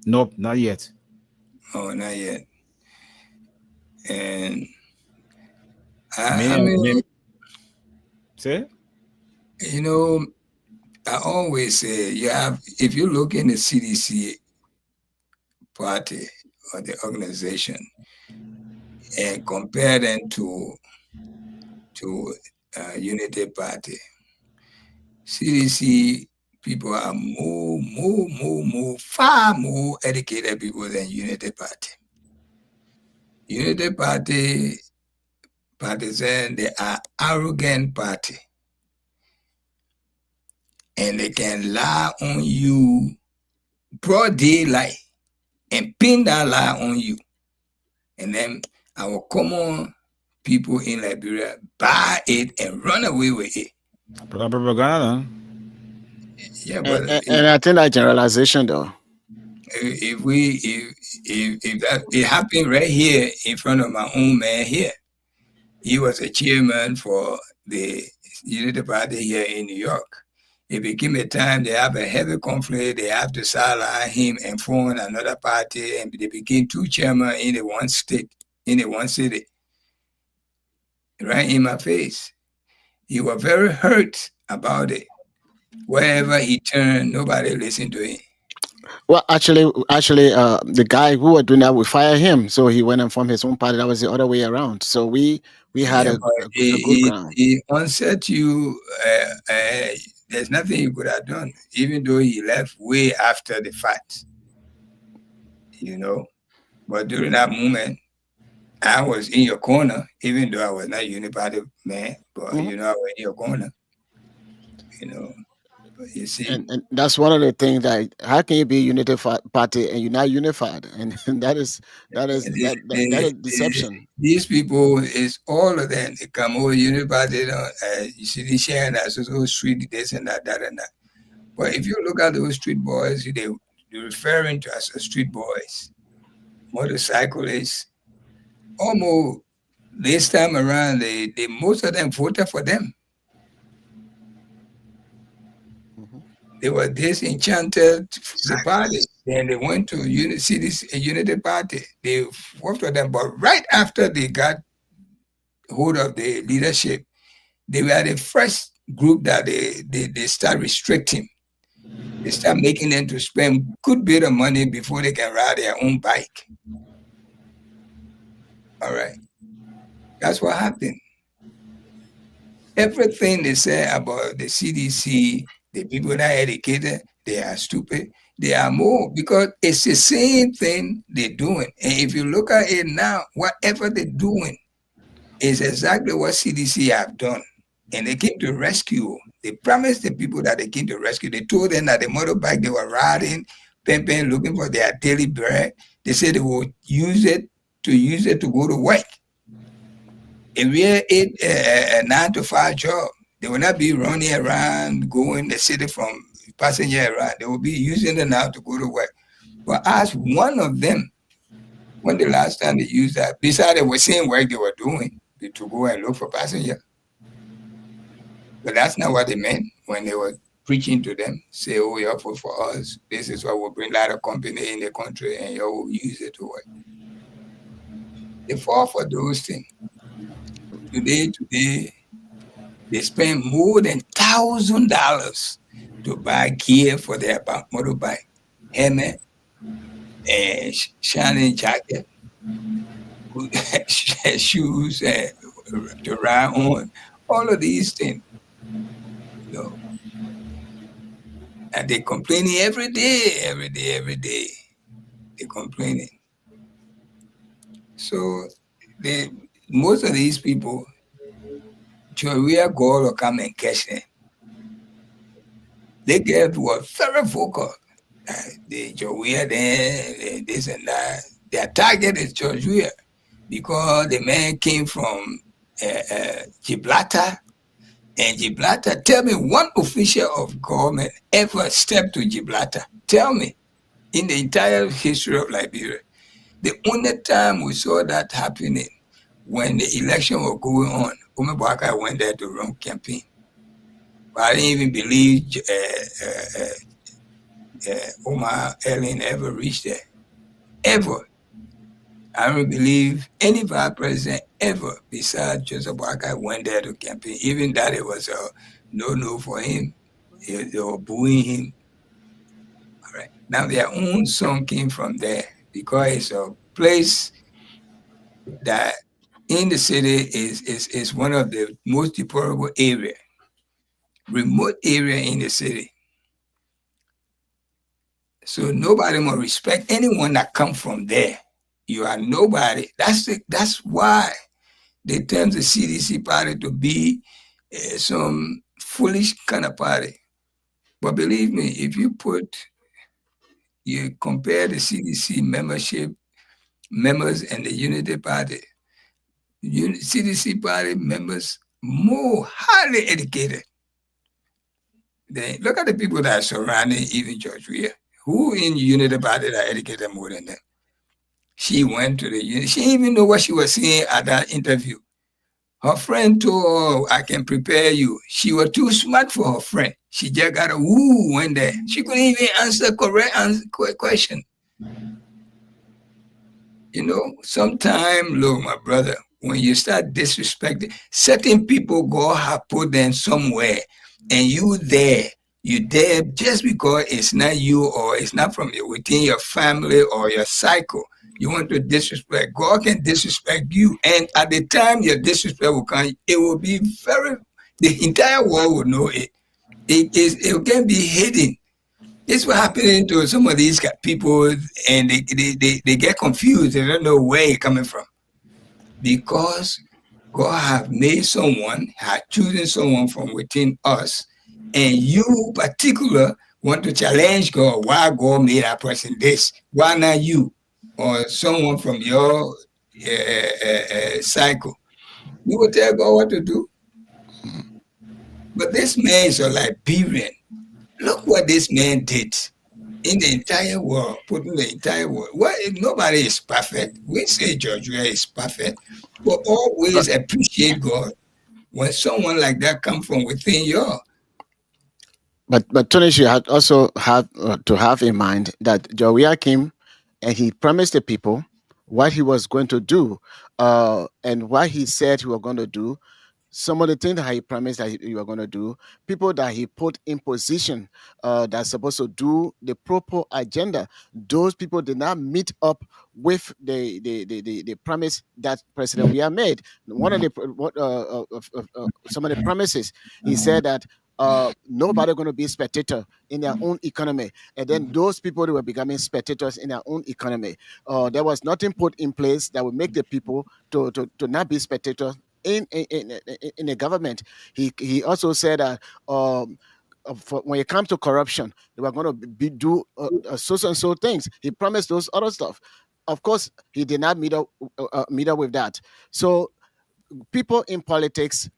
Nope, not yet. Oh, not yet. And Say? I always say if you look in the CDC party or the organization and compare them to Unity Party, CDC people are far more educated people than Unity Party. Unity Party partisan, they are arrogant party. And they can lie on you broad daylight and pin that lie on you. And then our common people in Liberia buy it and run away with it. Propaganda. Yeah, but and I think that generalization though. If that it happened right here in front of my own man here. He was a chairman for the Unity Party here in New York. It became a time they have a heavy conflict. They have to sideline him and form another party, and they became two chairmen in the one state, in the one city. Right in my face. He was very hurt about it. Wherever he turned, nobody listened to him. Well, actually, the guy who was doing that, we fired him, so he went and formed his own party. That was the other way around. So we had a good ground. He onset you. There's nothing he could have done, even though he left way after the fact. But during that moment, I was in your corner, even though I was not Unity man. But I was in your corner. But you see, and that's one of the things that how can you be Unity Party and you're not unified, and that is deception. These people is all of them. They come over Unity Party. You see the sharing that so street this and that and that. But if you look at those street boys, they're referring to as street boys, motorcyclists, almost this time around, they most of them voted for them. They were disenchanted the party. Then they went to Unity Party. They voted for them. But right after they got hold of the leadership, they were the first group that they start restricting. They start making them to spend good bit of money before they can ride their own bike. All right. That's what happened. Everything they say about the CDC, the people that are educated, they are stupid. They are more because it's the same thing they're doing. And if you look at it now, whatever they're doing is exactly what CDC have done. And they came to rescue. They promised the people that they came to rescue. They told them that the motorbike they were riding, pimping, looking for their daily bread. They said they would use it to go to work. If we had a 9 to 5 job, they will not be running around, going the city from passenger around. They will be using it now to go to work. But ask one of them, when the last time they used that, besides the same work they were doing, to go and look for passenger. But that's not what they meant when they were preaching to them. Say, oh, you vote for us. This is what will bring a lot of company in the country and you will use it to work. They fall for those things. Today, they spend more than $1,000 to buy gear for their motorbike, helmet, and shining jacket, shoes to ride on, all of these things. You know. And they complaining every day. They're complaining. So most of these people, Joria God will come and catch them. They were very vocal. The Joria there, this and that. Their target is Joria because the man came from Gibraltar. And Gibraltar, tell me one official of government ever stepped to Gibraltar. Tell me, in the entire history of Liberia. The only time we saw that happening when the election was going on, Umebwaka went there to run campaign. But I didn't even believe Omar Ellen ever reached there. Ever. I don't believe any vice president ever besides Joseph Boakai went there to campaign. Even that it was a no for him. They were booing him. All right. Now their own son came from there because it's a place that in the city is one of the most deplorable area, remote area in the city. So nobody will respect anyone that come from there. You are nobody. That's why they tell the CDC party to be some foolish kind of party. But believe me, if you compare the CDC members and the Unity Party, CDC party members more highly educated. Look at the people that are surrounding even George Weah. Who in Unity Party that educated more than them? She went to the Unity. She didn't even know what she was saying at that interview. Her friend told her, I can prepare you. She was too smart for her friend. She just got a woo went there. She couldn't even answer correct question. You know, sometimes, look, my brother, when you start disrespecting, certain people God have put them somewhere, and you there just because it's not you or it's not from within your family or your cycle. You want to disrespect. God can disrespect you. And at the time your disrespect will come, it will be the entire world will know it. It can be hidden. This is what happening to some of these people, and they get confused. They don't know where it's coming from. Because God have made someone, had chosen someone from within us, and you particular want to challenge God. Why God made that person this? Why not you? Or someone from your cycle. You will tell God what to do. But this man is a Liberian. Look what this man did. in the entire world, putting the entire world. Well, nobody is perfect. We say George Weah is perfect, but always appreciate God when someone like that come from within you. But Tony, you had also have to have in mind that Jowiah came and he promised the people what he was going to do, and what he said he was going to do. Some of the things that he promised that he was going to do, people that he put in position that's supposed to do the proper agenda, those people did not meet up with the promise that President we have made. One of the some of the promises, he said that nobody going to be a spectator in their own economy, and then those people who were becoming spectators in their own economy. There was nothing put in place that would make the people to not be spectators in the government. He also said that when it comes to corruption, they were going to do so and so things. He promised those other stuff. Of course, he did not meet up with that. So people in politics,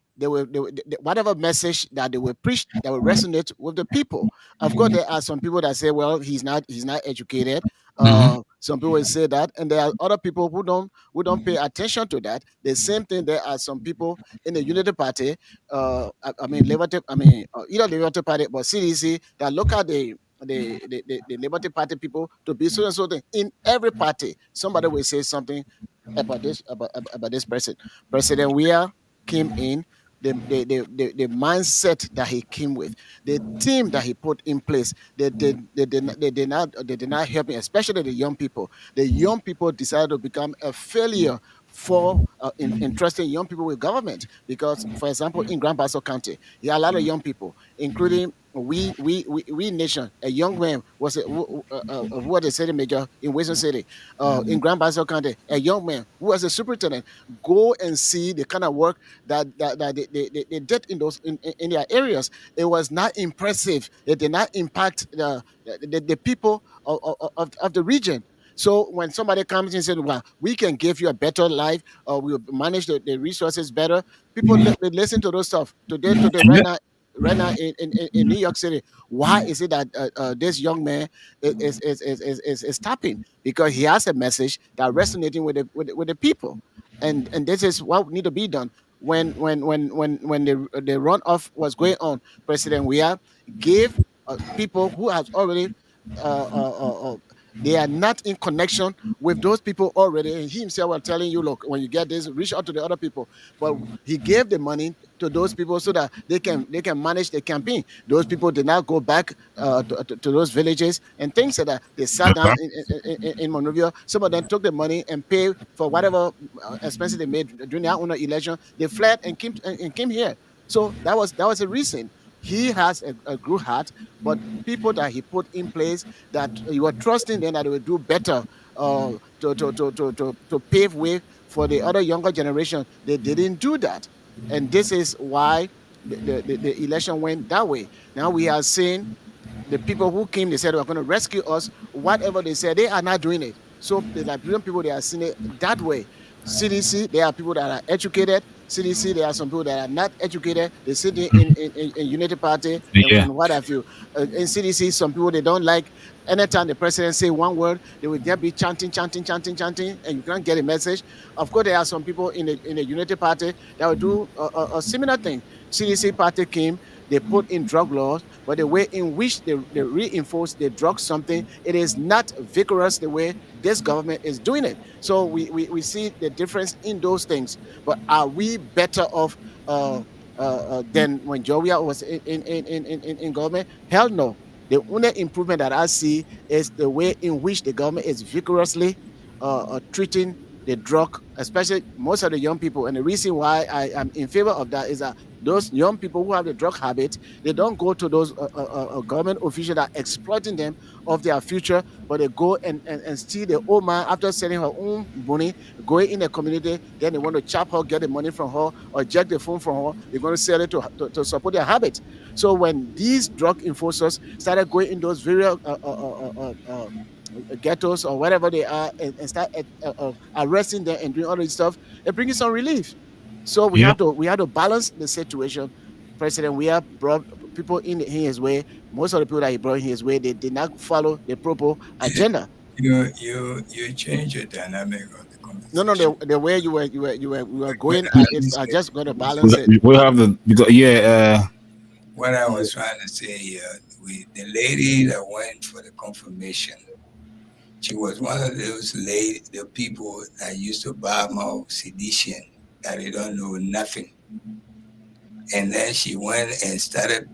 whatever message that they will preach that will resonate with the people. Of course, there are some people that say, well, he's not educated. Some people will say that, and there are other people who don't pay attention to that. The same thing, there are some people in the Unity Party, I mean Liberty, either Liberty Party or CDC, that look at the Liberty Party people to be so and so thing. In every party, somebody will say something about this person. President Weah came in, the mindset that he came with, the team that he put in place, they did not help me, especially the young people. The young people decided to become a failure for interesting young people with government. Because, for example, in Grand Bassa County, you have a lot of young people, including we nation. A young man was who was a city major in Western City, in Grand Bassa County. A young man who was a superintendent. Go and see the kind of work that they did in those in their areas. It was not impressive. It did not impact the people of the region. So when somebody comes and says, well, we can give you a better life, or we'll manage the resources better, people they listen to those stuff. Today right now in New York City, why is it that this young man is tapping? Because he has a message that resonating with the people, and this is what need to be done. When the runoff was going on, President Weah gave people who have already they are not in connection with those people already. And he himself was telling you, look, when you get this, reach out to the other people. But he gave the money to those people so that they can manage the campaign. Those people did not go back to those villages and things like that. They sat down in Monrovia. Some of them took the money and paid for whatever expenses they made during their own election. They fled and came here. So that was a reason. He has a good heart, but people that he put in place that you are trusting them that they will do better to pave way for the other younger generation, they didn't do that. And this is why the election went that way. Now we are seeing the people who came, they said they were going to rescue us. Whatever they said, they are not doing it. So the Liberian people, they are seeing it that way. CDC, there are people that are educated. CDC, there are some people that are not educated. They sit in Unity Party and what have you. In CDC, some people, they don't like, anytime the president say one word, they will just be chanting, and you can't get a message. Of course, there are some people in the Unity Party that will do a similar thing. CDC party came, they put in drug laws, but the way in which they reinforce the drug something, it is not vigorous the way this government is doing it. So we see the difference in those things. But are we better off than when Jowiah was in government? Hell no. The only improvement that I see is the way in which the government is vigorously treating the drug, especially most of the young people. And the reason why I am in favor of that is that those young people who have the drug habit, they don't go to those government officials that are exploiting them of their future, but they go and steal the old man after selling her own money, go in the community, then they want to chop her, get the money from her, or jack the phone from her. They're going to sell it to support their habit. So when these drug enforcers started going in those various ghettos or wherever they are and start arresting them and doing all this stuff, it brings some relief. So we have to balance the situation. President Weah brought people in his way, most of the people that he brought in his way, they did not follow the proper agenda. You change the dynamic of the conversation. No, the way you were going at it, I just got to balance it. We have the because what I was trying to say here, the lady that went for the confirmation, she was one of those the people that used to badmouth sedition, that they don't know nothing. And then she went and started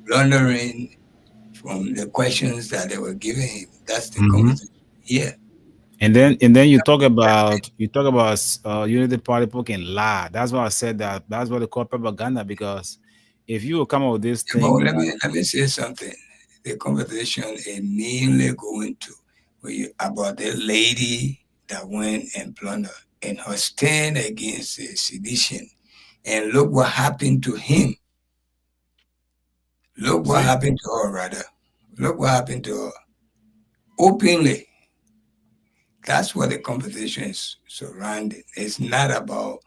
blundering from the questions that they were giving him. That's the conversation. Yeah. And then you talk about Unity Party people can lie. That's why I said that's what they call propaganda, because if you will come up with this thing. Well, let me say something. The conversation is mainly going to about the lady that went and plundered and her stand against the sedition. And look what happened to him. Look what happened to her, rather. Look what happened to her. Openly. That's what the conversation is surrounding. It's not about,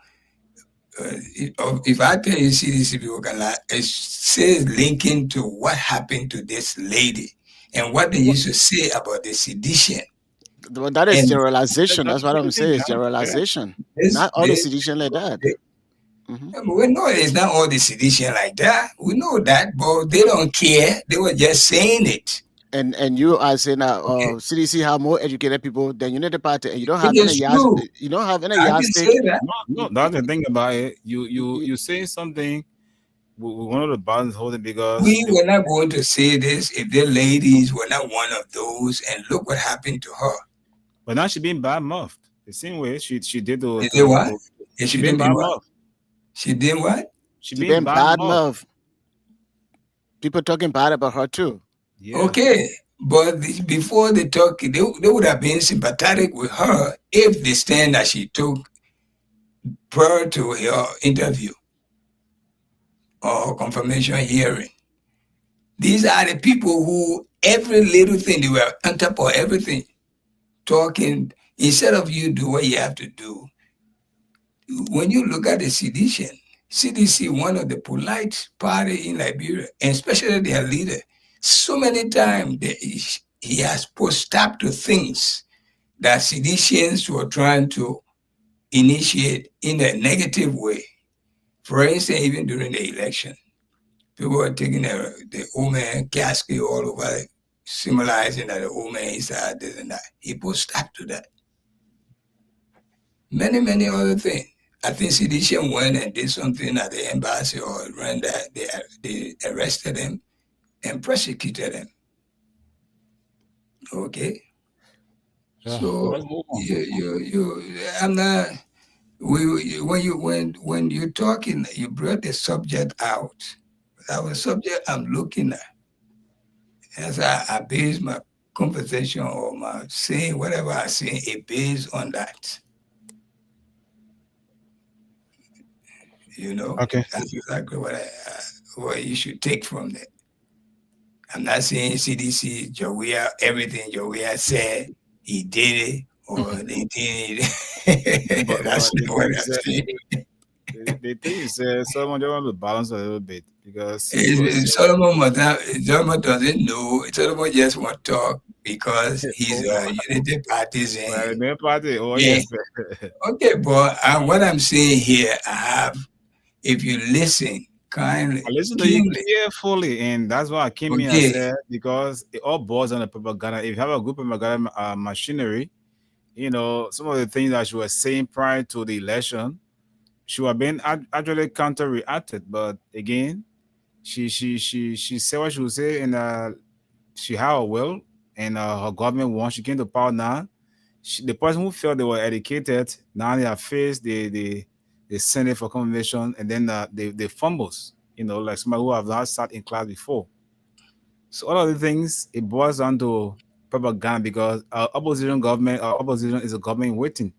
if I tell you CDC people can lie, it says linking to what happened to this lady and what they used to say about the sedition. That is generalization. That's what I'm saying. It's generalization. Not all the sedition like that. We know it's not all the sedition like that. We know that, but they don't care. They were just saying it. And you are saying that CDC have more educated people than Unity Party, and you don't have any yardstick. You don't have any yardstick. No, that's the thing about it. You say something with one of the buttons holding, because we were not going to say this if the ladies were not one of those. And look what happened to her. But now she's being bad muffed. The same way she did the. She did what? She been bad muffed. She did what? She been bad muffed. People talking bad about her too. Yeah. Okay, but before they talk, they would have been sympathetic with her if the stand that she took prior to her interview or confirmation hearing. These are the people who every little thing, they were on top of everything, talking. Instead of you do what you have to do. When you look at the sedition, CDC, one of the polite party in Liberia, and especially their leader, so many times he has put stop to things that seditionists were trying to initiate in a negative way. For instance, even during the election, people were taking the old man casket all over, symbolizing that the old man inside this and that. He put stop to that. Many, many other things. I think sedition went and did something at the embassy or ran that. They arrested him and persecuted him. Okay. Yeah. So I'm not. When you're talking, you brought the subject out. Our subject I'm looking at. As I base my conversation or my saying, whatever I say, it based on that. You know. Okay. That's exactly what you should take from that. I'm not saying CDC, Jawea, everything Jawea said, he did it or they did it. That's not what I'm saying. The thing is, Solomon, they want to balance a little bit, because Solomon doesn't know. Solomon just want to talk because he's a Unity partisan. Party. Oh, yeah. Yes. Okay, but what I'm saying here, if you listen kindly, I listen to you carefully, and that's why I came here and said, because it all boils on the propaganda. If you have a good propaganda machinery, you know, some of the things that she was saying prior to the election, she was being actually counter-reacted. But again, she said what she would say, and she had a will, and her government won. She came to power now. The person who felt they were educated, now they have faced the Senate for confirmation, and then the fumbles, you know, like somebody who have not sat in class before. So all of the things, it boils down to propaganda, because our opposition is a government waiting.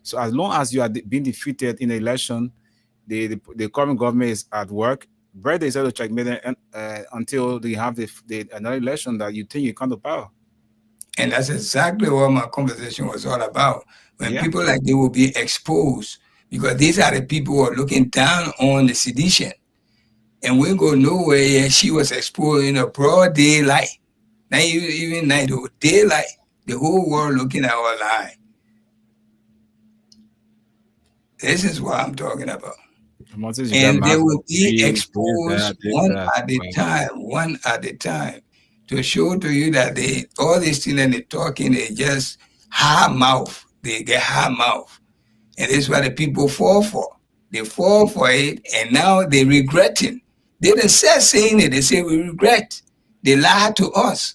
So as long as you are being defeated in the election, the current government is at work. Brother is able to checkmate until they have another election that you think you come to power. And that's exactly what my conversation was all about. When people like they will be exposed, because these are the people who are looking down on the sedition. And we go nowhere, and she was exposed in a broad daylight. Not even night, daylight. The whole world looking at our line. This is what I'm talking about. And they will be exposed one at a time, to show to you that all these things and they talking, they just high mouth. They get high mouth. And this is what the people fall for. They fall for it, and now they regretting. They didn't say saying it. They say we regret. They lie to us.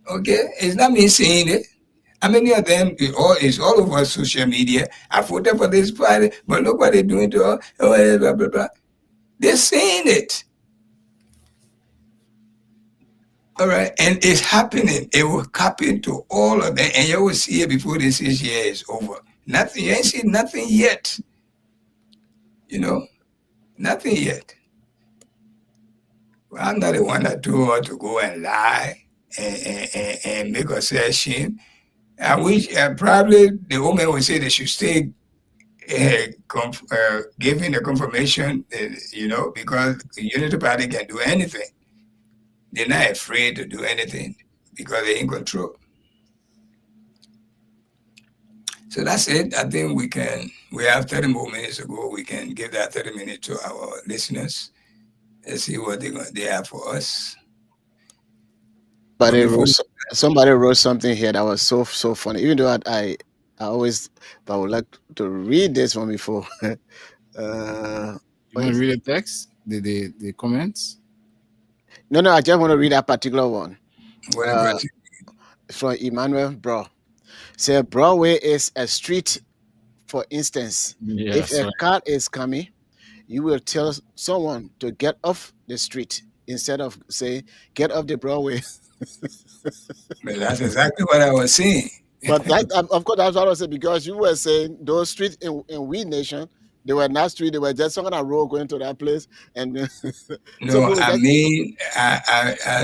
Okay, it's not me saying it. How many of them? It's all over social media. I voted for this party, but look what they're doing to us. Oh, blah blah blah. They're saying it. All right, and it's happening. It will happen to all of them, and you will see it before this year is over. Nothing. You ain't seen nothing yet. You know, nothing yet. Well, I'm not the one that told her to go and lie and make her say shame. I wish probably the woman would say they should stay giving the confirmation, because the Unity Party can do anything. They're not afraid to do anything because they're in control. So that's it. I think we have 30 more minutes to go. We can give that 30 minutes to our listeners and see what they have for us. Somebody wrote something here that was so funny. Even though I would like to read this one before. You want to read the text, the comments? No, I just want to read that particular one. Whatever. From Emmanuel Bro. Say Broadway is a street. For instance, if a car is coming, you will tell someone to get off the street instead of saying get off the Broadway. But that's exactly what I was saying. But of course, that's what I was saying, because you were saying those streets in We Nation, they were not street, they were just some kind of road going to that place. And no, I mean,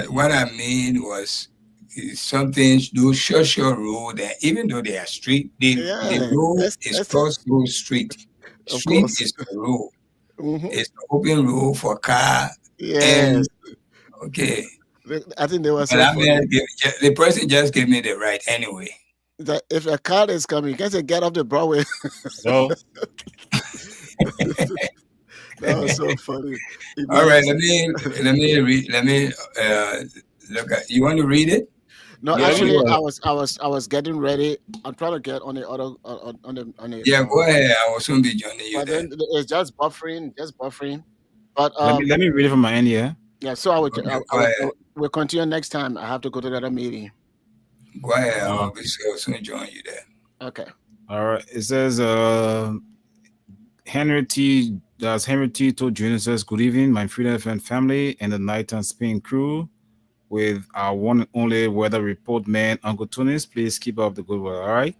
what I mean was something, those social road, and even though they are street, the road is cross road street. Street is the road. Mm-hmm. It's the open road for car. Yes. Okay. I think they were the person just gave me the right anyway. That if a car is coming, you can say get off the Broadway. No. That was so funny. All right, let me read. Let me look at. You want to read it? No, yeah, actually, I was getting ready. I'm trying to get on the other on the. Yeah, go ahead. I will soon be joining you. But then it's just buffering. But let me read it from my end here. Yeah, so I will continue next time. I have to go to the other meeting. Go ahead. I'll soon join you there. Okay. All right. It says Henry T. told Junior says, good evening, my Freedom FM family and the Night and Spin crew with our one and only weather report man, Uncle Tunis. Please keep up the good work. All right.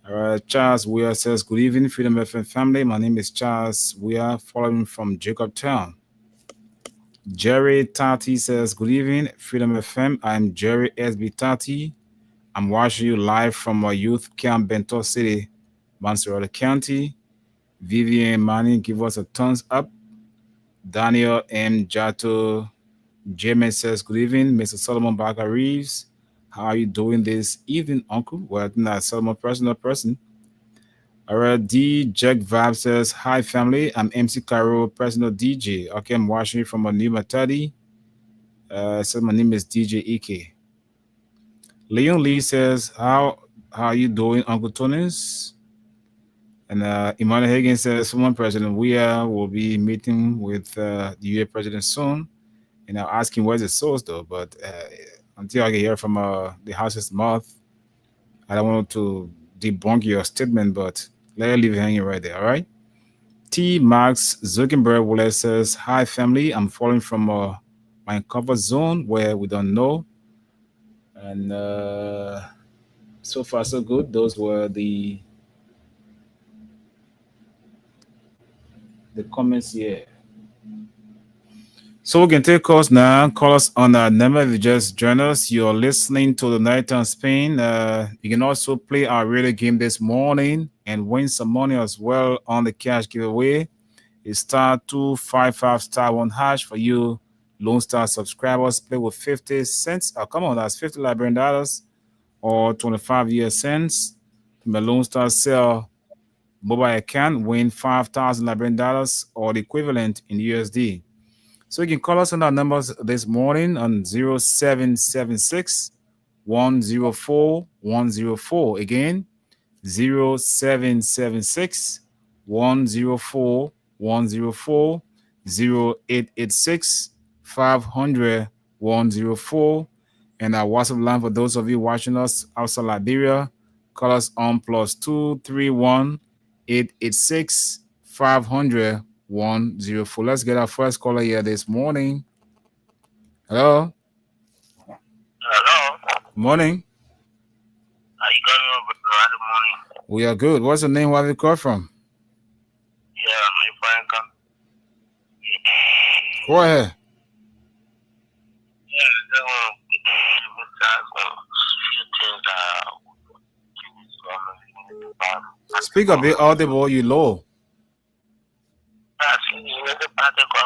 All right. Charles Weir says, good evening, Freedom FM family. My name is Charles Weir, following from Jacobtown. Jerry Tati says, good evening, Freedom FM. I'm Jerry SB Tati. I'm watching you live from our youth camp, Bento City, Montserrat County. Vivian Manning, give us a thumbs up. Daniel M. Jato James says, good evening, Mr. Solomon Baga Reeves. How are you doing this evening, Uncle? Well, not Solomon person. All right, D. Jack Vibe says, hi, family. I'm MC Cairo, personal DJ. Okay, I'm watching you from a new Matadi. Says, my name is DJ Ike. Leon Lee says, how are you doing, Uncle Tonis? And Emmanuel Higgins says, former President Weir will be meeting with the US President soon. And I'll ask him where's the source, though. But until I get hear from the House's mouth, I don't want to debunk your statement, but let it leave it hanging right there, all right? T. Max Zuckerberg Wallace says, hi, family. I'm falling from my comfort zone where we don't know. And so far, so good. Those were the comments here. So we can take calls now. Call us on our number. If you just join us, you're listening to the Night on Spain. You can also play our radio game this morning and win some money as well on the cash giveaway. It's *255*1# for you Lone Star subscribers. Play with 50 cents. Oh, come on, that's $50 Liberian dollars or 25 US cents. The Lone Star Cell mobile account win 5,000 Liberian dollars or the equivalent in USD. So you can call us on our numbers this morning on 0776 104 104. Again, 0776 104 104, 0886 500 104. And our WhatsApp line for those of you watching us outside Liberia, call us on +231 886 500 104. Let's get our first caller here this morning. Hello. Hello. Morning. How you going over good morning? We are good. What's your name? Where have you called from? Yeah, my friend come. Go ahead. Yeah, they want to few things Speak a bit audible, you low.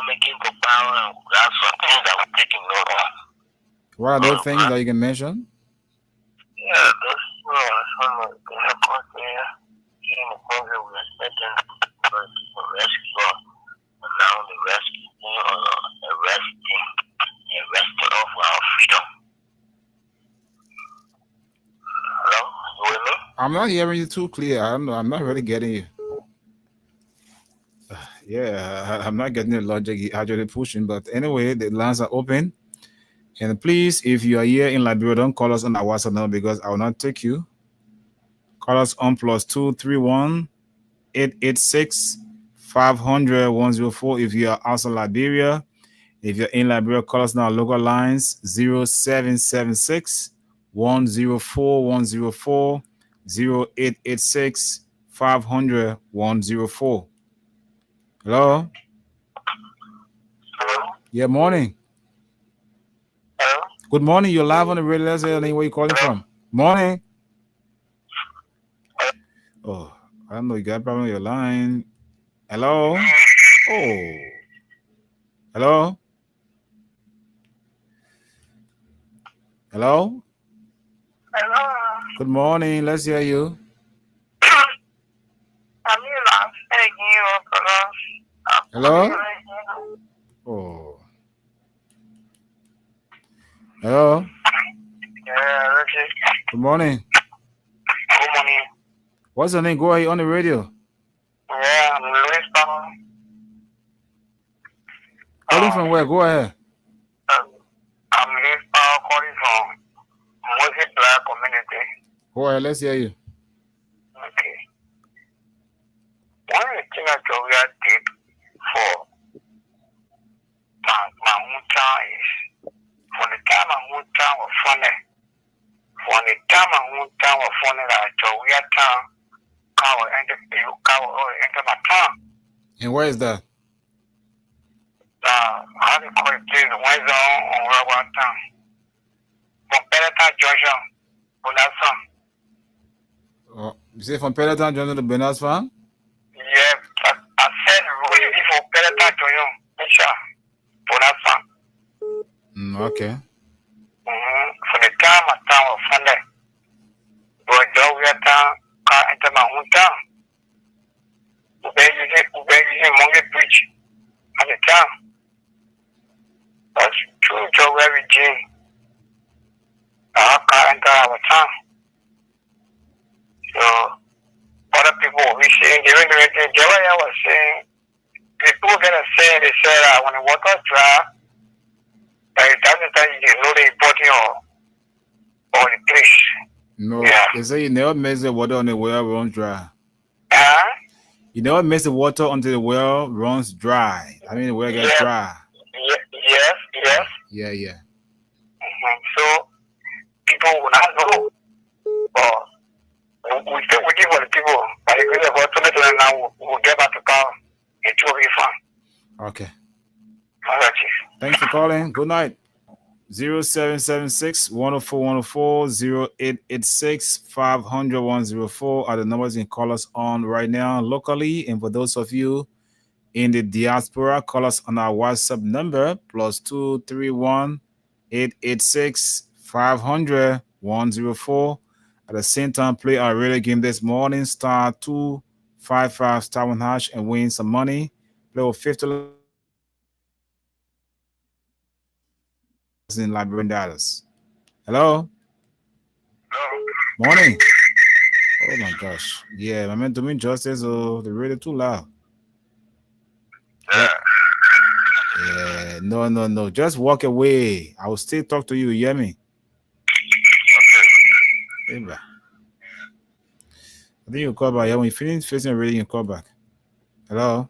making for power and that's some things that we're taking note of. What are those things that you can mention? Yeah, those some of the records there. In the program we are setting for rescue, and now the rescue arresting of our freedom. Hello, you with me? I'm not hearing you too clear. I don't know. I'm not really getting you. Yeah, I'm not getting the logic actually pushing. But anyway, the lines are open. And please, if you are here in Liberia, don't call us on our WhatsApp number because I will not take you. Call us on +231 886 500 104 if you are outside Liberia. If you're in Liberia, call us on our local lines 0776 104 104 0886 500 104. Hello? Hello? Yeah, morning. Hello? Good morning. You're live on the radio. Let's say where you calling from. Morning. Oh, I don't know. You got a problem with your line. Hello? Oh. Hello? Hello? Hello? Good morning. Let's hear you. Hello? Oh. Hello? Yeah, Richard. Good morning. Good morning. What's your name? Go ahead on the radio. Yeah, I'm Louis Power. Calling from where? Go ahead. I'm Louis Power calling from Moses Black Community. Go ahead. Let's hear you. Okay. One of the things that we are did for my hometown is from the time my hometown was funny. From the time my hometown was funny, that we are town, car enter my town. And where is that? How do you call it? Wednesday on Railroad Town. From Pelletan Junction, Bonasson. Oh, you say from Peloton Johnson to Bernard's Farm? Yeah, I said really for Pelletan Junction, Misha, Bonasson. Okay. For the time my town was funded. But though we are town, car enter my hometown. We're using Monkey Bridge at the town. That's true, Joe, where we Jim. Our car enter our town. So, other people will be saying, the way I was saying, people get a saying, they say that when the water dry, that's the time you know the importance of the place. No, Yeah. they say you never mix the water on the well runs dry. Huh? You never mix the water until the well runs dry. I mean, the well gets Yeah. dry. Yes. Yeah. So, people will not know. But we still waiting for the people. By the grace of God, 2020 now, we'll get back to power. It will be fun. Okay. All right, Chief. Thanks for calling. Good night. 0776 104 104 0886 500 104 are the numbers you can call us on right now locally. And for those of you in the diaspora, call us on our WhatsApp number +231 886 500 104. At the same time, play our radio game this morning, star 255 star 1 hash, and win some money. Play with $50 in Liberian dollars. Hello? Morning. Oh my gosh. Yeah, I meant to mean justice, the radio too loud. Yeah, no. Just walk away. I will still talk to you. You hear me? Okay. I think you call back. Yeah, when you finish facing radio, you call back. Hello?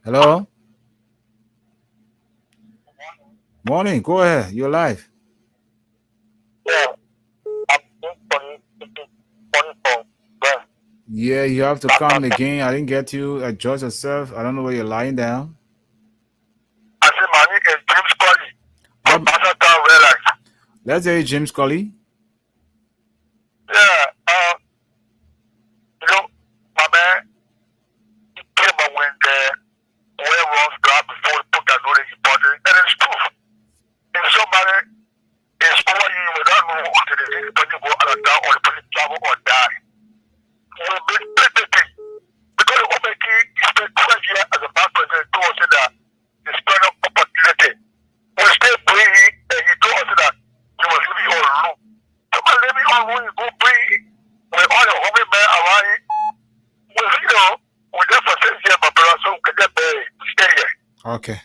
Hello? Morning. Go ahead. You're live. Yeah, you have to come again. I didn't get you. Adjust yourself. I don't know where you're lying down. I said, my name is James Colley. Let's say James Colley. Yeah, my man, he came up when the werewolves got before the book that know they reported, and it's proof. If somebody is over you without knowing who it is, the person go out of town or the person travel or die. We'll be thing. Because the woman he spent 12 years as a bad president, told us that he spent an opportunity. We stay praying, and he told us that he was living all alone. Somebody living all alone, you go pray with all the hungry men around you. We're there for 6 years, my brother, so we can get buried. Stay here. Okay.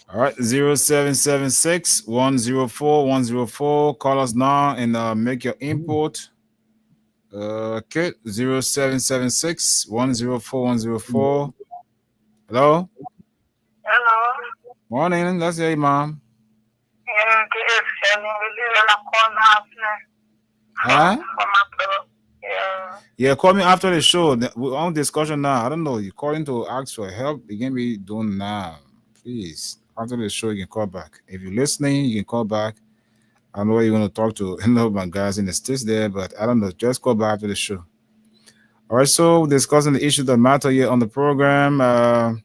All right, 0776 104 104. Call us now and make your input. Okay, 0776 104 104. Hello? Hello. Morning. Let's hear you, Mom. Huh? Yeah, call me after the show. We're on discussion now. I don't know. You're calling to ask for help. You can be doing now. Please. After the show, you can call back. If you're listening, you can call back. I know you're going to talk to my guys in the States there, but I don't know. Just call back after the show. All right, so discussing the issues that matter here on the program.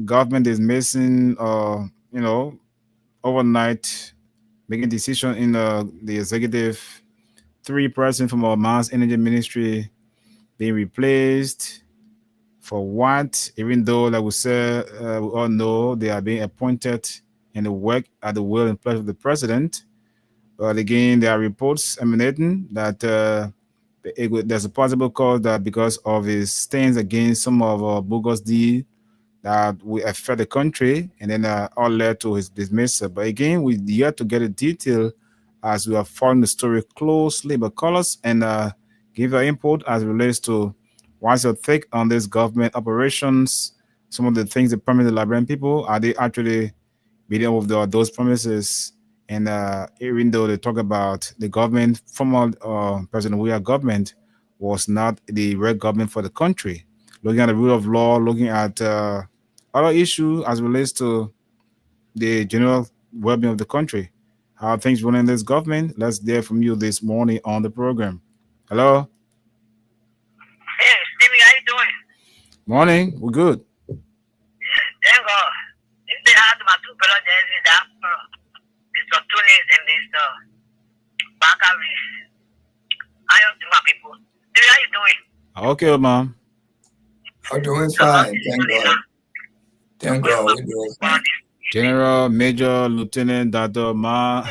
Government is missing, overnight making decision in the executive. 3% from our mass energy ministry being replaced. For what? Even though, like we said, we all know they are being appointed and they work at the will and pleasure of the president. But again, there are reports emanating that there's a possible cause that because of his stands against some of our bogus deal that will affect the country, and then all led to his dismissal. But again, we yet to get a detail as we are following the story closely. But call us and give your input as it relates to what's your take on this government operations, some of the things they promise the Liberian people. Are they actually meeting up with those promises? And even though they talk about the government, former President Weah government was not the right government for the country. Looking at the rule of law, looking at other issues as it relates to the general well-being of the country. How are things running in this government? Let's hear from you this morning on the program. Hello? Hey, Stevie, how you doing? Morning. We're good. Thank God. If they had my two brothers in that, Mr. Tunis and Mr. Bakari, I am to my people. Stevie, how you doing? Okay, Mom. I'm doing fine. Thank God. Thank God. We're doing fine. General, Major, Lieutenant, Dr. Ma.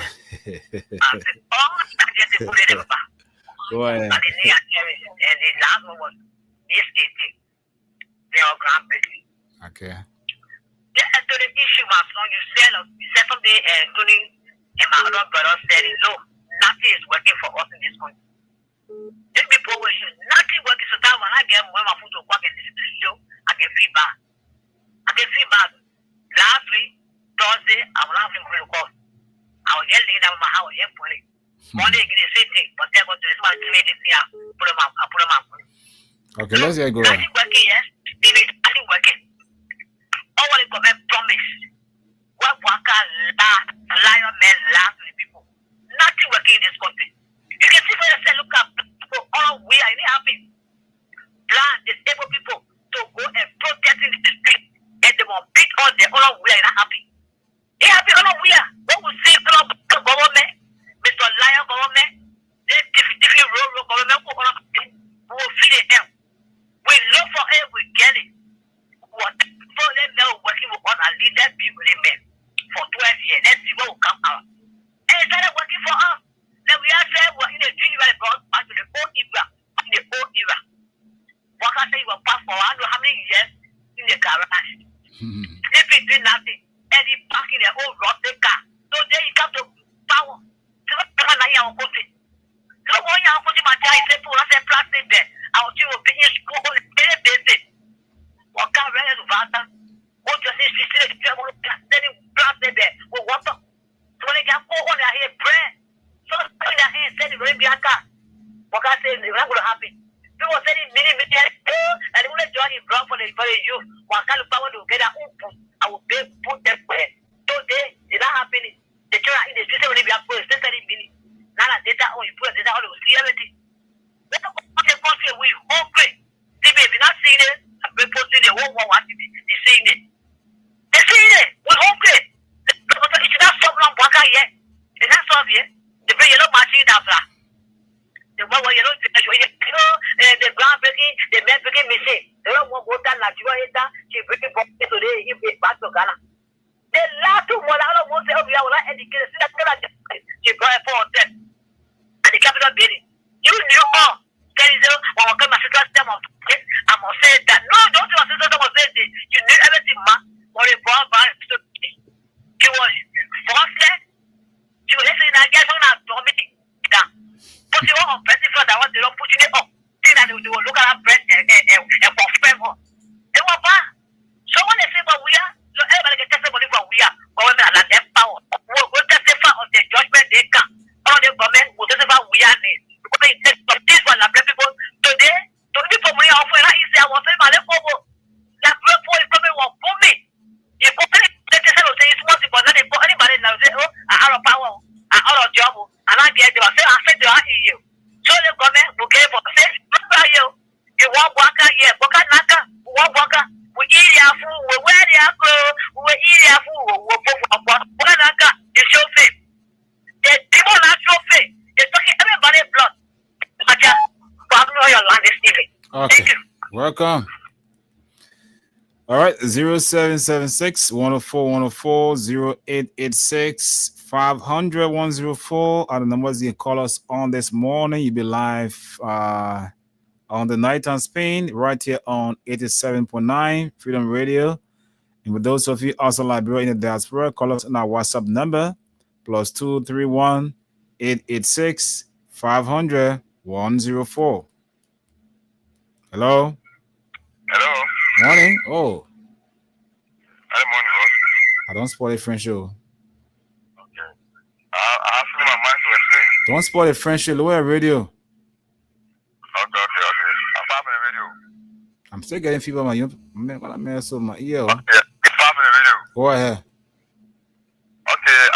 Go ahead. And the last one was this they are groundbreaking. Okay. Yeah, to the issue, my son, you said someday, Tony and my other brother said, no, nothing is working for us in this country. Let me put with you, nothing working. So that when I get when my food to work in this show, I can feel bad. Last week, Thursday, I was having a call. I was just laying down my house, yeah, pulling. Monday, again, the same thing, but they're going to my this year. Put them up. Okay, let's get going. Nothing working, yes. Nothing working. All what the government promised. What worker lion men last to the people. Nothing working in this country. You can see for yourself, look up. All we are happy. for I don't know how many years in the garage. Sleeping, doing nothing. And he parking their own rotten car. So there he come to power. So one young my guy said, "Pull us a plastic there. I'll do a big school very busy. What can I do? Vata? What does this say? Plastic there. Well, what? So when they can go on their head, pray. So when their hand said, "We're going to what I say, it's not going to happen." People said, "Many, and when they join in blood for the youth, what kind of power to get out? I will put them there. So they, it's not happening. The children in the system will be up for 30 minutes. Now that data on you put data on the reality. We hungry. They may be not seeing it. People see the whole one want to be seeing it. They see it. We're hungry. It's not so long work yet. It's not so yet. The bring yellow machine after. The one where you the ground breaking, the men breaking missing. They don't want to go down like you are here. She breaking from today. He break back to Ghana. The last two more, I don't want to say, we are educated. She brought for them. And the capital building. You knew all. There is when I come to my system of I'm going to say that. No, don't you assist them say this. You knew everything, man. Or a broad bar. You was forced. You were listening, I guess, on our dominating. But you want to press it for that one, they don't put it up. Think that they will look at our breast and confirm her. They were bad. So when they say, but we are, so everybody can testimony for we are, but when they are not that power, we'll go testify of the judgment they come. All the government will testify we are there. Because this one, the people today, to the people we are offering, I say, I was saying, my left over. The people is coming for me. You put any testimony say it's possible, but not anybody now say, oh, I out of power, I out of job, and I get them. I say, they are you. So the government will give us, say, look at you. You want worker, yeah, worker, naka, want worker. We eat your food, we wear your clothes, we eat your food, we put naka, it's your faith. The people not your faith. They're talking everybody blood. Okay. Welcome. All right. 0776 104 104 0886 500 104 are the numbers you can call us on this morning. You'll be live on the night on Spain right here on 87.9 Freedom Radio. And with those of you also Liberia in the diaspora, call us on our WhatsApp number +231 886 500 104. Hello. Hello. Morning. Oh. Hi, morning, Ross. I don't spoil a French show. Okay. I have my mind to explain. Don't spoil a French show. Lower radio. Okay. I'm popping the radio. I'm still getting fever on my ear. So my ear. Okay. It's popping the radio. Go ahead. Okay.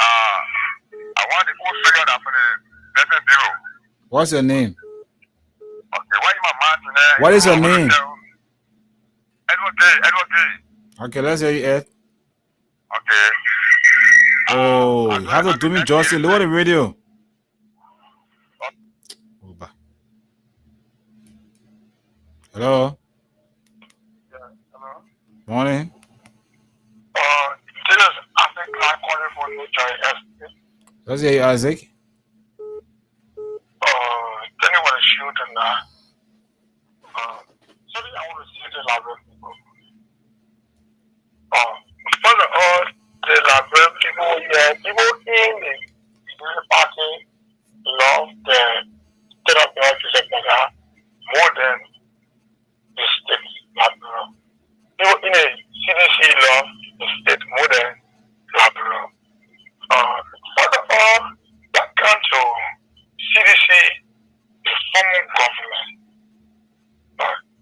I want the whole figure that for the Lesson Bureau. What's your name? Okay. Why my mind today? What is your name? Edward Gay. Okay, let's hear you, Ed. Okay. Oh, you have to do me justice. Lower the radio. Hello. Yeah, hello. Morning. This is Isaac calling for New Jersey. Let's hear you, Isaac. Then you want to shoot and sorry, I want to see the library people. First of all, the library people, yeah, people in the party love the state of the art more than the state library. People in the CDC love the state more than library. First of all, that comes to CDC, the former government.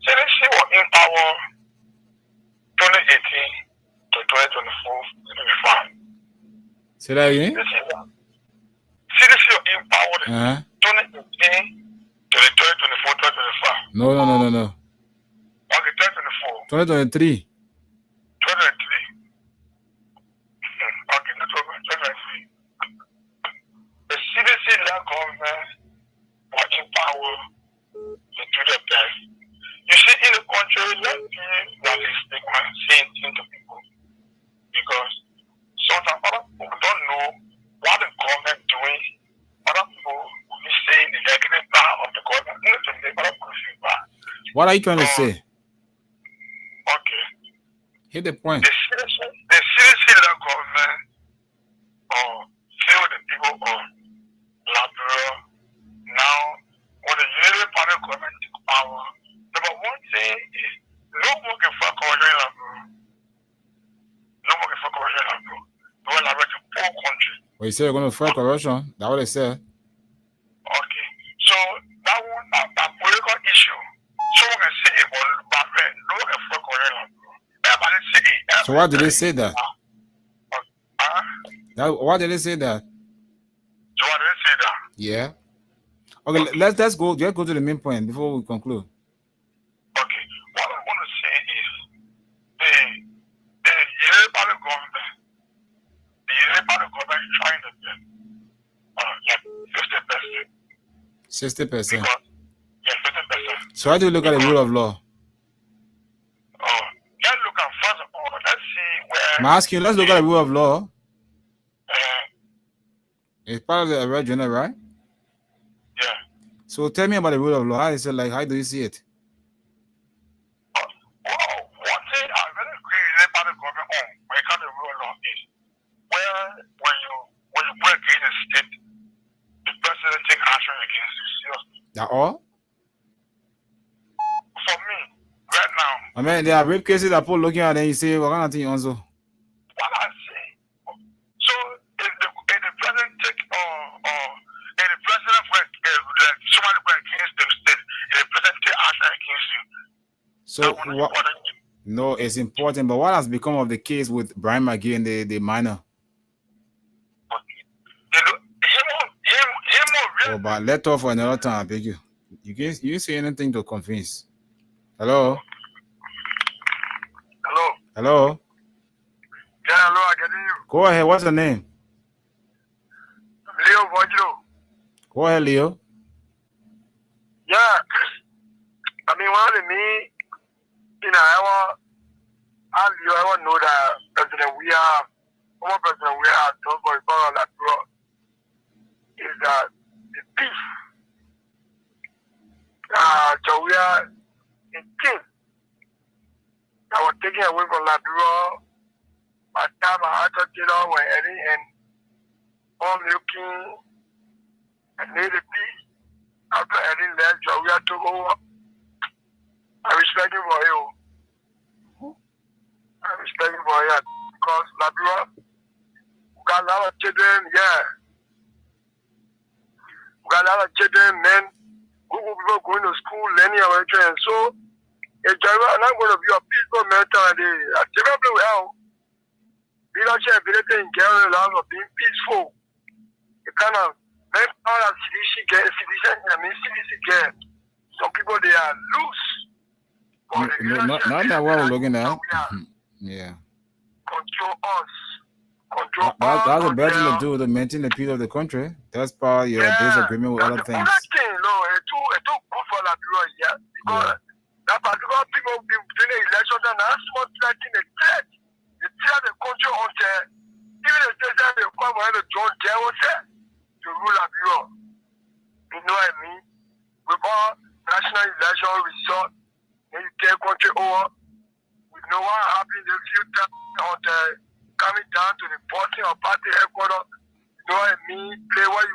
CDC was in power 2018 to 2024, 2025. Say that again? CDC was in power 2018 to the 2024, 2025. No. Okay, 2024. 2023. 2023. Okay, no problem. 2023. The CDC-led government was in power to do the best. You see, in the country, let's see what is statement saying to people. Because sometimes other people don't know what the government doing. Other people will be saying the negative part of the government. Other people feel bad. What are you trying to say? Hit the point. The CDC government failed the people of Liberia. Now, when the Unity Party government took power, number one thing is no more can fuck over in Liberia. No more can fuck over in Liberia. Because Liberia is a poor country. Well, you say you're going to fight corruption. That's what they said. Okay. So that one, that political issue, someone can say it was bad, no one can fuck over in Liberia. Everybody say it. So why did they say that? Why did they say that? So why did they say that? Yeah. Okay, let's go to the main point before we conclude. Okay. What I want to say is the Yoruba government, is trying to get like 50%. 60%. Yeah, 50%. So how do you look at the rule of law? Let's look at first of all, let's see where I'm asking you, let's look at the rule of law. It's part of the regional, right? yeah. So tell me about the rule of law. How is it like? How do you see it? Well, one thing I really agree with about the government on when it comes to rule of law is where when you work against the state, the president take action against you seriously. That all? For me, right now, I mean, there are rape cases that people looking at and you say, what kind of thing also? what I say, so if the president take if the president somebody went against the state, if the president take action against you, So that one is what? important. No, it's important. But what has become of the case with Brian McGee and the minor? Oh, but let's talk for another time. I beg you. You say anything to convince? Hello? Hello. Hello? Yeah, hello, I can hear you. Go ahead. What's your name? Leo Vojlo. Go ahead, Leo. Yeah. I mean, one of me, I know that President former President told for that is that the peace. So we are in king. I was taken away from Labrador. By the time I had to get on when Eddie and all looking and made the peace. After Eddie left, so we had to go up. I respect him for you. I respect him for you because Labrador got a lot of children, yeah. We got a lot of children, men, people going to school, learning our children. So, if you're not going to be a peaceful mentality, I typically will help. Leadership, ability in getting a lot of being peaceful. You kind of make all that CDC get. Some people, they are loose. Not that what we're looking at. Yeah. Control us. That's the best thing to do to maintain the peace of the country. That's part of your disagreement with other things. It's too good for Liberia, yeah. Because that particular people during the election, that's what threatening the threat. They tear the country on there. Even if they say they come ahead to John Jewel to rule Liberia. You know what I mean? Before national election result, then you take country over. We know what happened in the future on the coming down to the party or party headquarters, you know what I mean? Play what you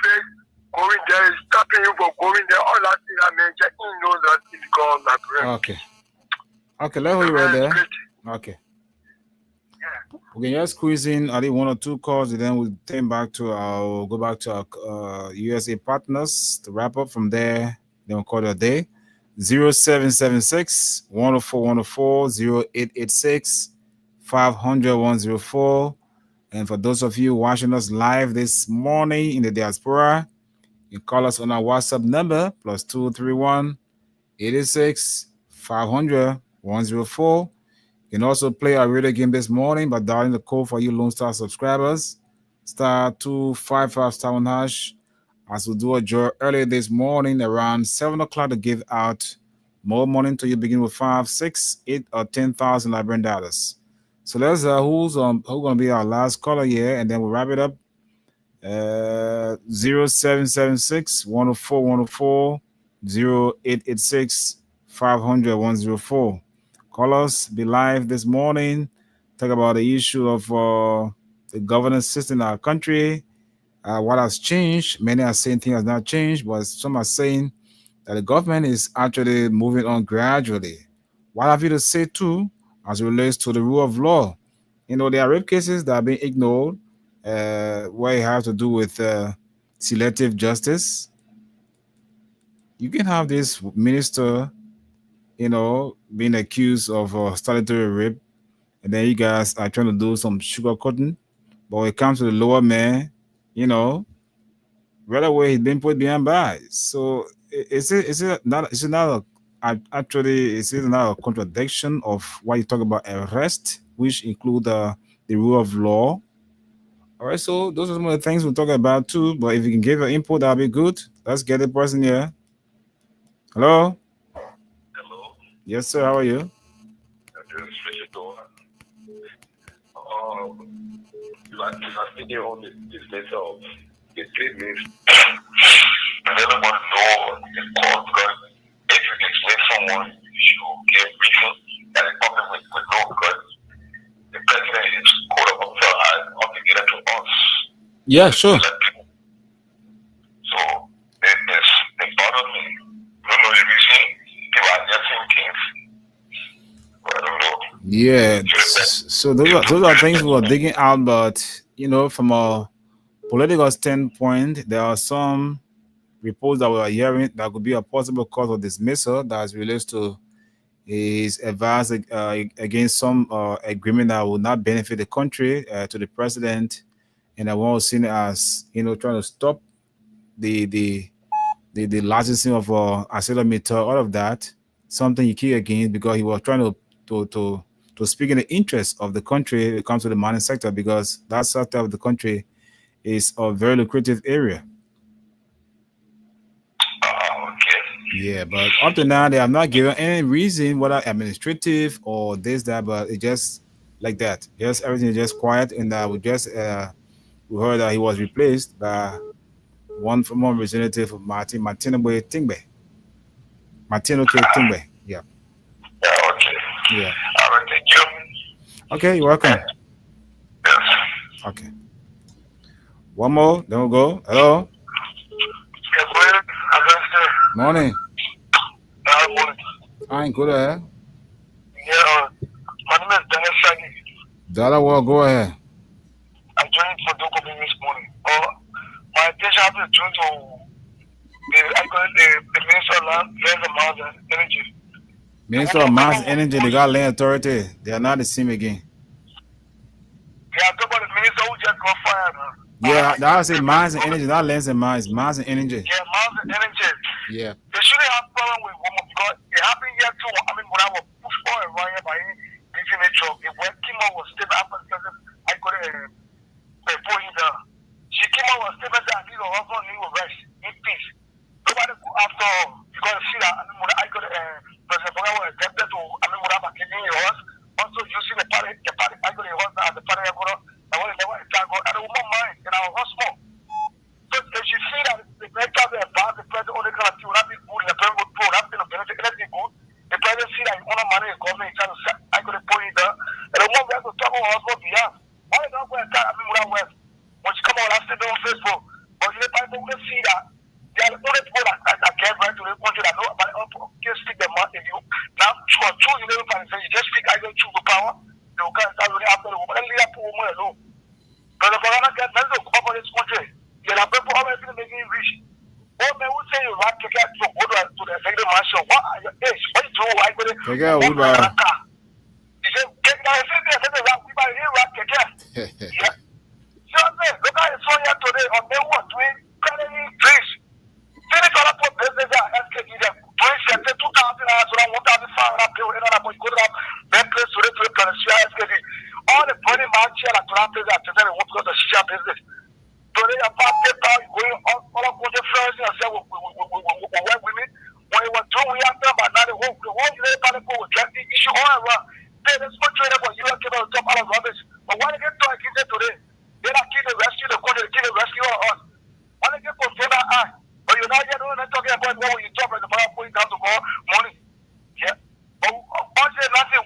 face, going there, stopping you from going there, all that thing. I mean, just you know that it's called Liberia. Okay, let's hold you right there. Okay. Yeah. We can just squeeze in I think one or two calls, and then we'll go back to our USA partners to wrap up from there. Then we'll call it a day. 0776 104 104 0886 500 104. And for those of you watching us live this morning in the diaspora, you call us on our WhatsApp number +231 86 500 104. You can also play our radio game this morning by dialing the code for you Lone Star subscribers, *255##, as we do a draw earlier this morning around 7 o'clock to give out more money to you, begin with 5, 6, 8, or 10,000 Liberian dollars. So let's who's going to be our last caller here, and then we'll wrap it up. 0776 104 104 0886 500 104. Call us, be live this morning. Talk about the issue of the governance system in our country. What has changed? Many are saying things have not changed, but some are saying that the government is actually moving on gradually. What have you to say too as it relates to the rule of law? There are rape cases that are being ignored, where you have to do with selective justice. You can have this minister, being accused of statutory rape, and then you guys are trying to do some sugarcoating. But when it comes to the lower man, right away he's been put behind bars. So is it not a contradiction of why you talk about arrest, which include the rule of law? All right, so those are some of the things we're talking about too. But if you can give your input, that'll be good. Let's get the person here. Hello. Hello. Yes, sir. How are you? You are speaking on the letter of the treatment. I don't want to know the cause, because if you explain someone, you should give reason that the public will know, because the president is code of officer and obligated to us. Yeah, sure. So it bothers me. I don't know the reason people are just thinking. I don't know. Yeah, so those are things we are digging out, but from a political standpoint, there are some reports that we are hearing that could be a possible cause of dismissal that relates to his advice against some agreement that will not benefit the country to the president, and I want to see it as trying to stop the licensing of accelerator, all of that, something he key against because he was trying to speak in the interest of the country when it comes to the mining sector, because that sector of the country is a very lucrative area. Yeah, but up to now they have not given any reason, whether administrative or this, that, but it just like that. Just everything is just quiet, and we heard that he was replaced by one former representative of Martino Tingbe. Martino K. Tingbe. Yeah. Yeah, okay. Yeah. All right, thank you. Okay, you're welcome. Yes. Okay. One more, then we'll go. Hello. Morning. Morning. I ain't good ahead. Yeah, my name is Daniel Shaggy. Dala, well, go ahead. I joined for Doko this morning. My attention has been turned to the Minister of Land, Lands and Mines and Energy. Minister of Mines and Energy, they got land authority. They are not the same again. Yeah, I talk about the minister who just got fired. Yeah, that was it. Mines and Energy, not Lands and Mines. Mines and Energy. Yeah, Mines and Energy. Yeah. They shouldn't have problem with women because it happened here too. I mean, when I was pushed for around here by this truck, when Kima was still after I could pull him down. She came out was still better and her husband knew rest in peace. Nobody go after her because see that I mean, when I could President Boga was tempted to when I'm getting yours, also using the party I could horse as the party I got I want to and the woman mind and our husband. So if you see that the great about the president only going to not be good, the president would pull up in the benefit, anything good. The president see that you money is government trying to set, I could pull it down. And the woman has to talk about husband behalf. Why not go and tell when West? When you come out, I still on Facebook. But you will see that they are the only people that get right to the country that know about just speak the money in you. Now, for two, you never can say you just speak, I don't choose the power. They will come and after the woman. And leave that poor woman alone. But the Corona gets men to come up this country. You have people always making it rich. What man would say you have to get to go to the executive mansion? What are your age? What you do? I go to Take out Uber. He said, take that. I said, there's a rock. We buy here, rock, take care. Yeah. So I said, look at it. So here today on day one, doing cutting trees. See the color for business at SKD. Doing something 2,000 so that 1,500 people in another boy go to that place to the SKD. All the money man share at that place at the won't go to share business. So they are part paper going all of the friends and say we work with me. When you were doing we have them, but now the whole people will get the issue all around. There's no trade for you to top all of rubbish. But when they get to a today, they not keep the rescue the country, keep the rescue of us. When they get control that eye, but you're not yet talking about what you talk about the power point down to more money. Yeah. But once they nothing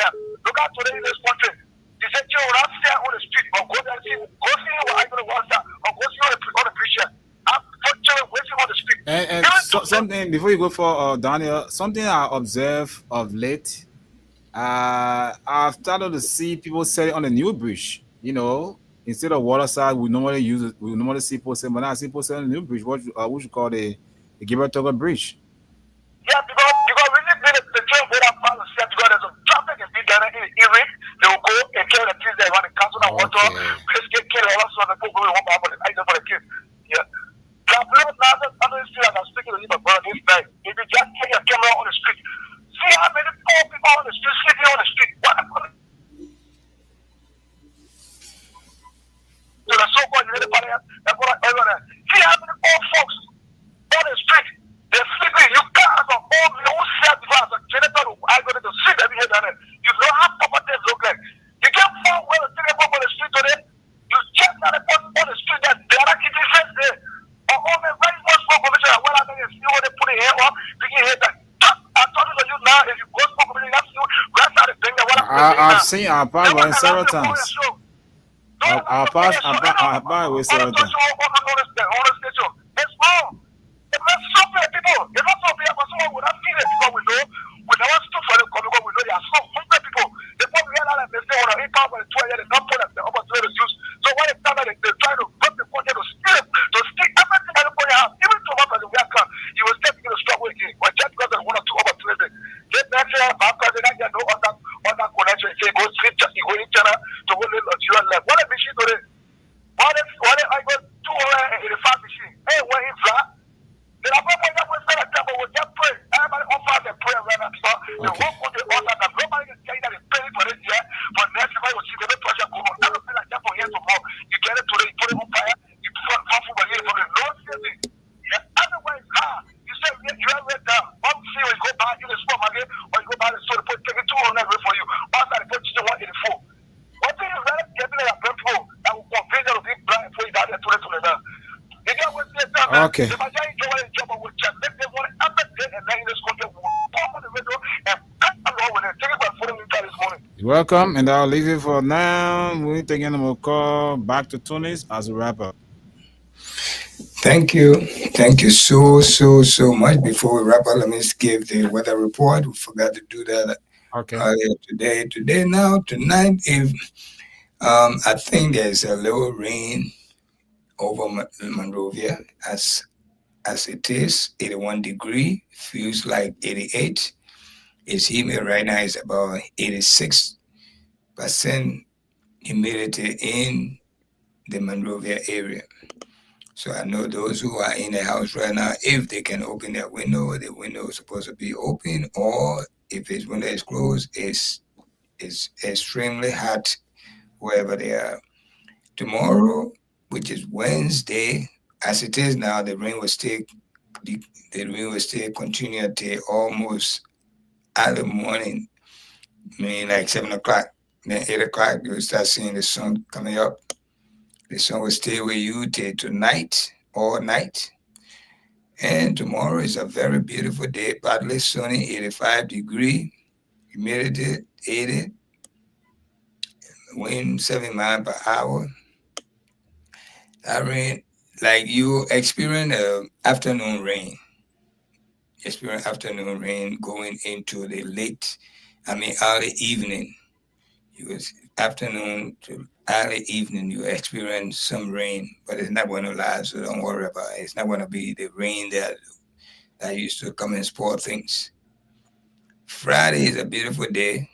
Yeah. Look at today in this country. They said you will not stay on the street or go there and see what I'm going to watch that or go see on the preacher. I'm children waiting on the street. And something before you go for Daniel, something I observed of late. I've started to see people selling on the new bridge. You know, instead of waterside, we normally see people selling, but now I see people selling the new bridge. What you call the Gibraltar Bridge. Yeah, because really the train go that fast because there's a traffic in big Ghana in the evening. They will go and kill the kids there when they cancel that water. They kill all of the people who want to have the for the kids. Yeah. I'm speaking to you, brother, this night. If you just take your camera on the street, see how many poor people on the street sleeping on the street. What happened? So the so-called see how many poor folks on the street. They're sleeping. You can't have all your own self-defense. A janitor who I go to sleep every day down there. You know how property look like. You can't find where the thing on the street today. You check that on the street that there are kitchen sets there. All the very much more commission. Well, I think see what they put in here on. You can hear that. I'm talking to you now. If you go to commission, you have to see grab out the thing that I've seen our part by several times. Our part with several times. It's wrong. It's not so many people. It's not so many people. Someone would have seen it because we know. We never stood for them because we know there are so many people. They probably realize that they say, well, if I were 12 years, they don't put them the opportunity to use. So when it's time that they try to put the content to steal everything that everybody has, even to one person, you will start to struggle again. But just because there's one or two opportunities, get that here, after they get no other connection, say, go sleep, just go in China to go live Nigerian life. What a machine today. What if I go 285 machine? Hey, when he flat, then I'm going to say that we just pray. Everybody offers a prayer right now. They walk on the altar that nobody can tell you that it's paying for it yet. But next time you see the pressure go on. I don't feel like that from here tomorrow. You get it today, you put it on fire, you put it for the from the Lord season. Yeah, everywhere is hard. You say you have read down. One thing when you go buy in the supermarket or you go buy the store, they take it 200 away for you. After they put you 184. One thing is that getting a people that will convince them to be blind before you die there to the down. Okay. You're welcome, and I'll leave it for now. We're taking a call back to Tunis as a wrap up. Thank you. Thank you so much. Before we wrap up, let me give the weather report. We forgot to do that earlier today. Tonight, if I think there's a little rain over Monrovia as it is, 81 degree, feels like 88. It's humid right now, it's about 86% humidity in the Monrovia area. So I know those who are in the house right now, if they can open their window, the window is supposed to be open, or if its window is closed, it's extremely hot wherever they are. Tomorrow, which is Wednesday, as it is now, the rain will stay continue until almost early morning, meaning like 7 o'clock. Then 8 o'clock, you'll start seeing the sun coming up. The sun will stay with you till tonight, all night. And tomorrow is a very beautiful day, partly sunny, 85 degree, humidity 80, wind 7 miles per hour. That rain, like you experience afternoon rain. Experience afternoon rain going into the early evening. Afternoon to early evening, you experience some rain, but it's not going to last, so don't worry about it. It's not going to be the rain that used to come and spoil things. Friday is a beautiful day.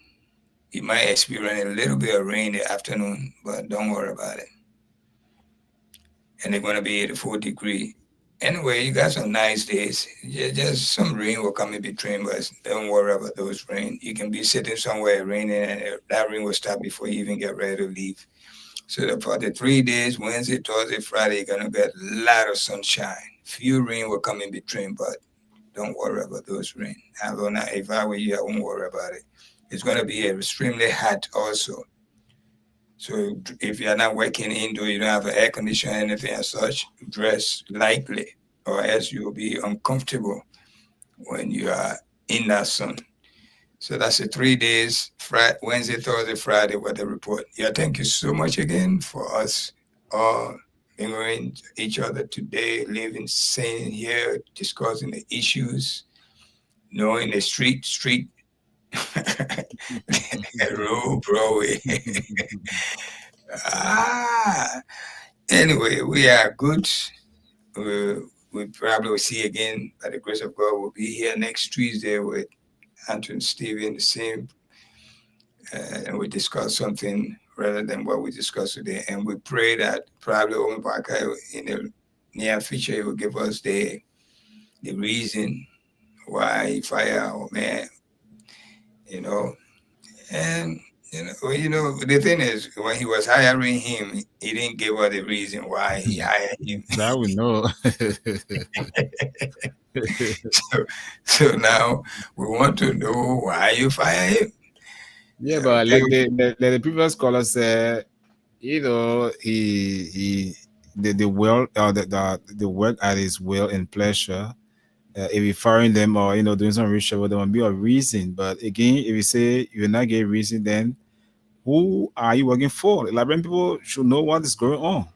You might experience a little bit of rain in the afternoon, but don't worry about it. And they're going to be 84 degree. Anyway, you got some nice days. Just some rain will come in between, but don't worry about those rain. You can be sitting somewhere raining, and that rain will stop before you even get ready to leave. So for the 3 days, Wednesday, Thursday, Friday, you're going to get a lot of sunshine. Few rain will come in between, but don't worry about those rain. If I were you, I won't worry about it. It's going to be extremely hot also. So if you're not working indoor, you don't have an air conditioner or anything as such, dress lightly, or else you'll be uncomfortable when you are in that sun. So that's the 3 days. Wednesday, Thursday, Friday weather report. Yeah, thank you so much again for us all mingling each other today, living, sane here, discussing the issues, knowing the street, road, Broadway. Anyway, we are good. We probably will see again by the grace of God. We'll be here next Tuesday with Anthony Stephen, the same, and we discuss something rather than what we discussed today. And we pray that probably Owen Parker in the near future will give us the reason why he fired our man, And the thing is, when he was hiring him, he didn't give us the reason why he hired him. That we know. So now we want to know why you fire him. Yeah, but like the previous caller said, the work at his will and pleasure. If you firing them or doing some research, there might be a reason. But again, if you say you're not getting reason, then who are you working for? Liberian people should know what is going on.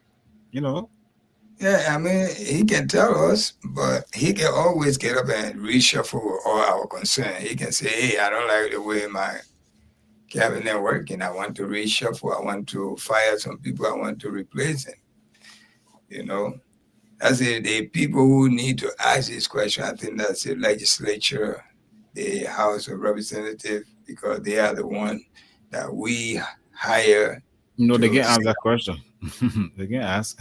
Yeah, I mean, he can tell us, but he can always get up and reshuffle all our concern. He can say, "Hey, I don't like the way my cabinet working. I want to reshuffle. I want to fire some people. I want to replace them." That's the people who need to ask this question. I think that's the legislature, the House of Representatives, because they are the one that we hire. They can ask that question. They can ask.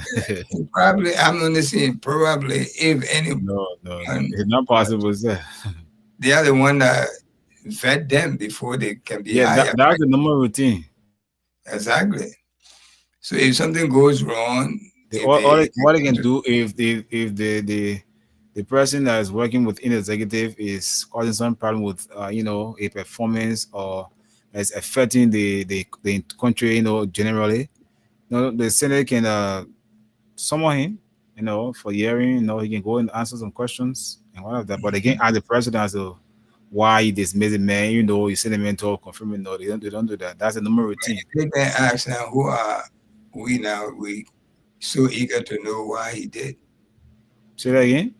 Probably, I'm going to say probably if any. No, it's not possible, sir. They are the one that vet them before they can be hired. That's the normal routine. Exactly. So if something goes wrong, what they can do if the person that is working within the executive is causing some problem with a performance or is affecting the country generally, the Senate can summon him for hearing. He can go and answer some questions and all of that. But again, as the president as to why he dismissed the man, you send him into confirming. No, they don't do that. That's the normal routine. They can ask now, who are we now? We so eager to know why he did. Say that again.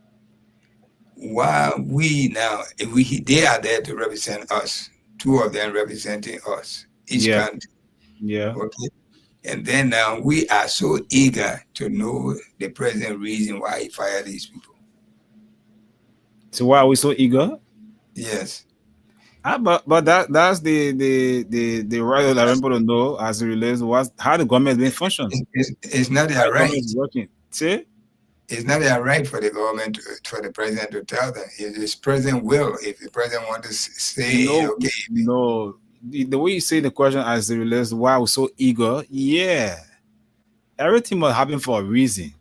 Why we now? They are there to represent us. Two of them representing us, each country. Yeah. Okay. And then now we are so eager to know the present reason why he fired these people. So why are we so eager? Yes. But that's the right of the people to know as it relates to how the government is being functioned. It's not their right. Working. See? It's not their right for the government for the president to tell them. It is president will. If the president wants to say, okay. No. The way you say the question as it relates to why we're so eager, everything must happen for a reason.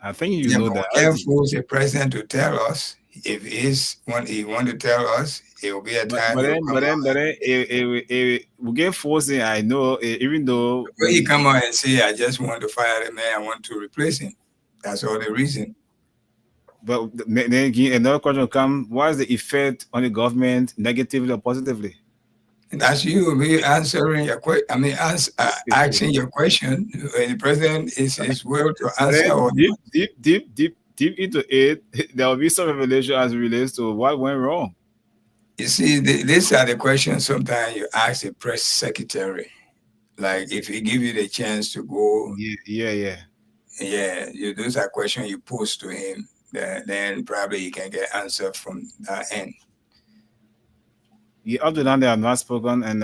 I think you know that. Air Force, the president to tell us. If he want to tell us, it will be a time. But then, we get forcing. I know, even though he come out and say, "I just want to fire the man. I want to replace him." That's all the reason. But then again, another question will come: what is the effect on the government, negatively or positively? And that's you be answering your question. I mean, asking your question. The president is will to answer. Deep into it, there will be some revelation as it relates to what went wrong. You see, these are the questions sometimes you ask the press secretary. Like if he give you the chance to go. Yeah. Those are questions you pose to him. Then probably you can get answer from that end. Yeah, other than they have not spoken, and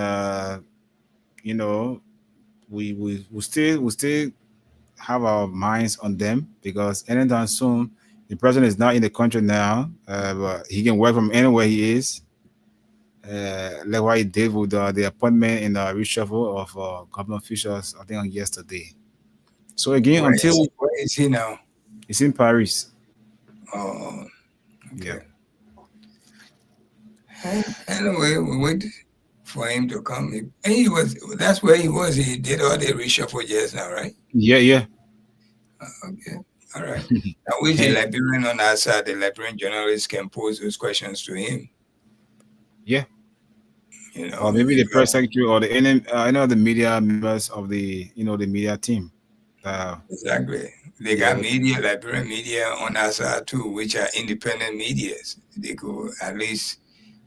we still have our minds on them because anytime soon the president is not in the country now, but he can work from anywhere he is. Like what he did with the appointment in the reshuffle of government officials, I think on yesterday. So again, where is he now? He's in Paris. Oh, okay. Yeah. Anyway, we wait for him to come. That's where he was. He did all the reshuffle just now, right? Yeah. Okay. All right. Now, which the Liberian on our side, the Liberian journalists can pose those questions to him. Yeah. You know, or maybe the because- press secretary or the any of the media members of the the media team. Exactly. They got media, Liberian media on our side too, which are independent medias. They could at least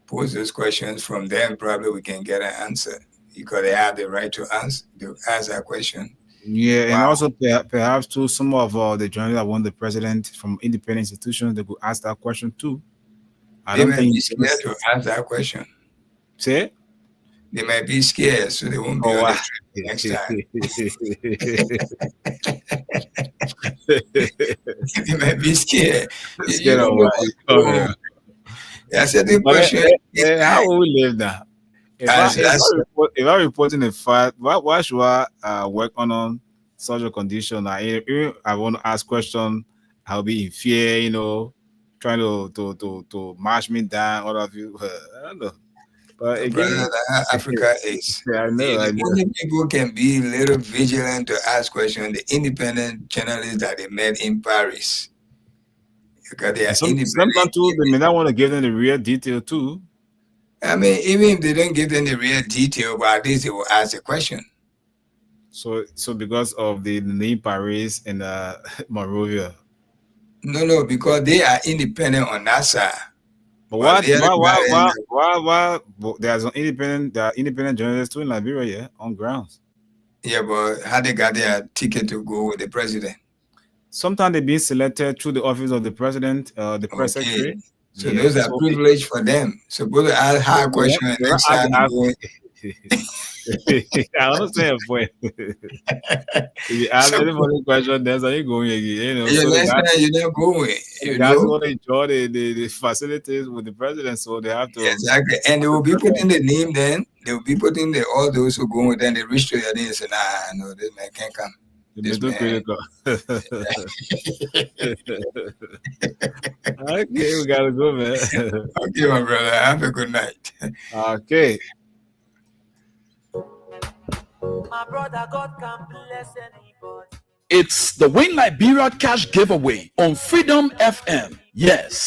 pose those questions from them. Probably we can get an answer because they have the right to ask that question. Yeah, and Wow. also perhaps too, some of the journalists that want the president from independent institutions, they could ask that question too. They might be scared to ask that question. Say? They might be scared, so they won't be on the trip next time. They might be scared. Scared of what? I said the question. How will we live now? If I'm reporting a fact, why should I work on such a condition? I want to ask questions. I'll be in fear, trying to march me down. All of you, I don't know. But again, Africa is. Yeah, I know. Only people can be a little vigilant to ask questions. The independent journalists that they met in Paris, because they are sometimes too, they may not want to give them the real detail too. I mean, even if they don't give them the real detail, but at least they will ask the question. So because of the name Paris and Monrovia. No, because they are independent on that side. But why there's an independent journalists too in Liberia, yeah, on grounds. Yeah, but how they got their ticket to go with the president? Sometimes they're being selected through the office of the president, the press secretary. So those are privileged for them. Suppose to ask hard question next time. I understand your point. If you ask anybody question, that's how you going again. Next time you're not going. You guys want to enjoy the facilities with the president, so they have to. Exactly. And they will be putting the name then. They will be putting all those who go with them. They reach to your name and say, nah, no, this man can't come. This man. Okay, we gotta go, man. Okay, my brother. Have a good night. Okay. My brother, God can bless anybody. It's the Win Liberia Cash Giveaway on Freedom FM. Yes.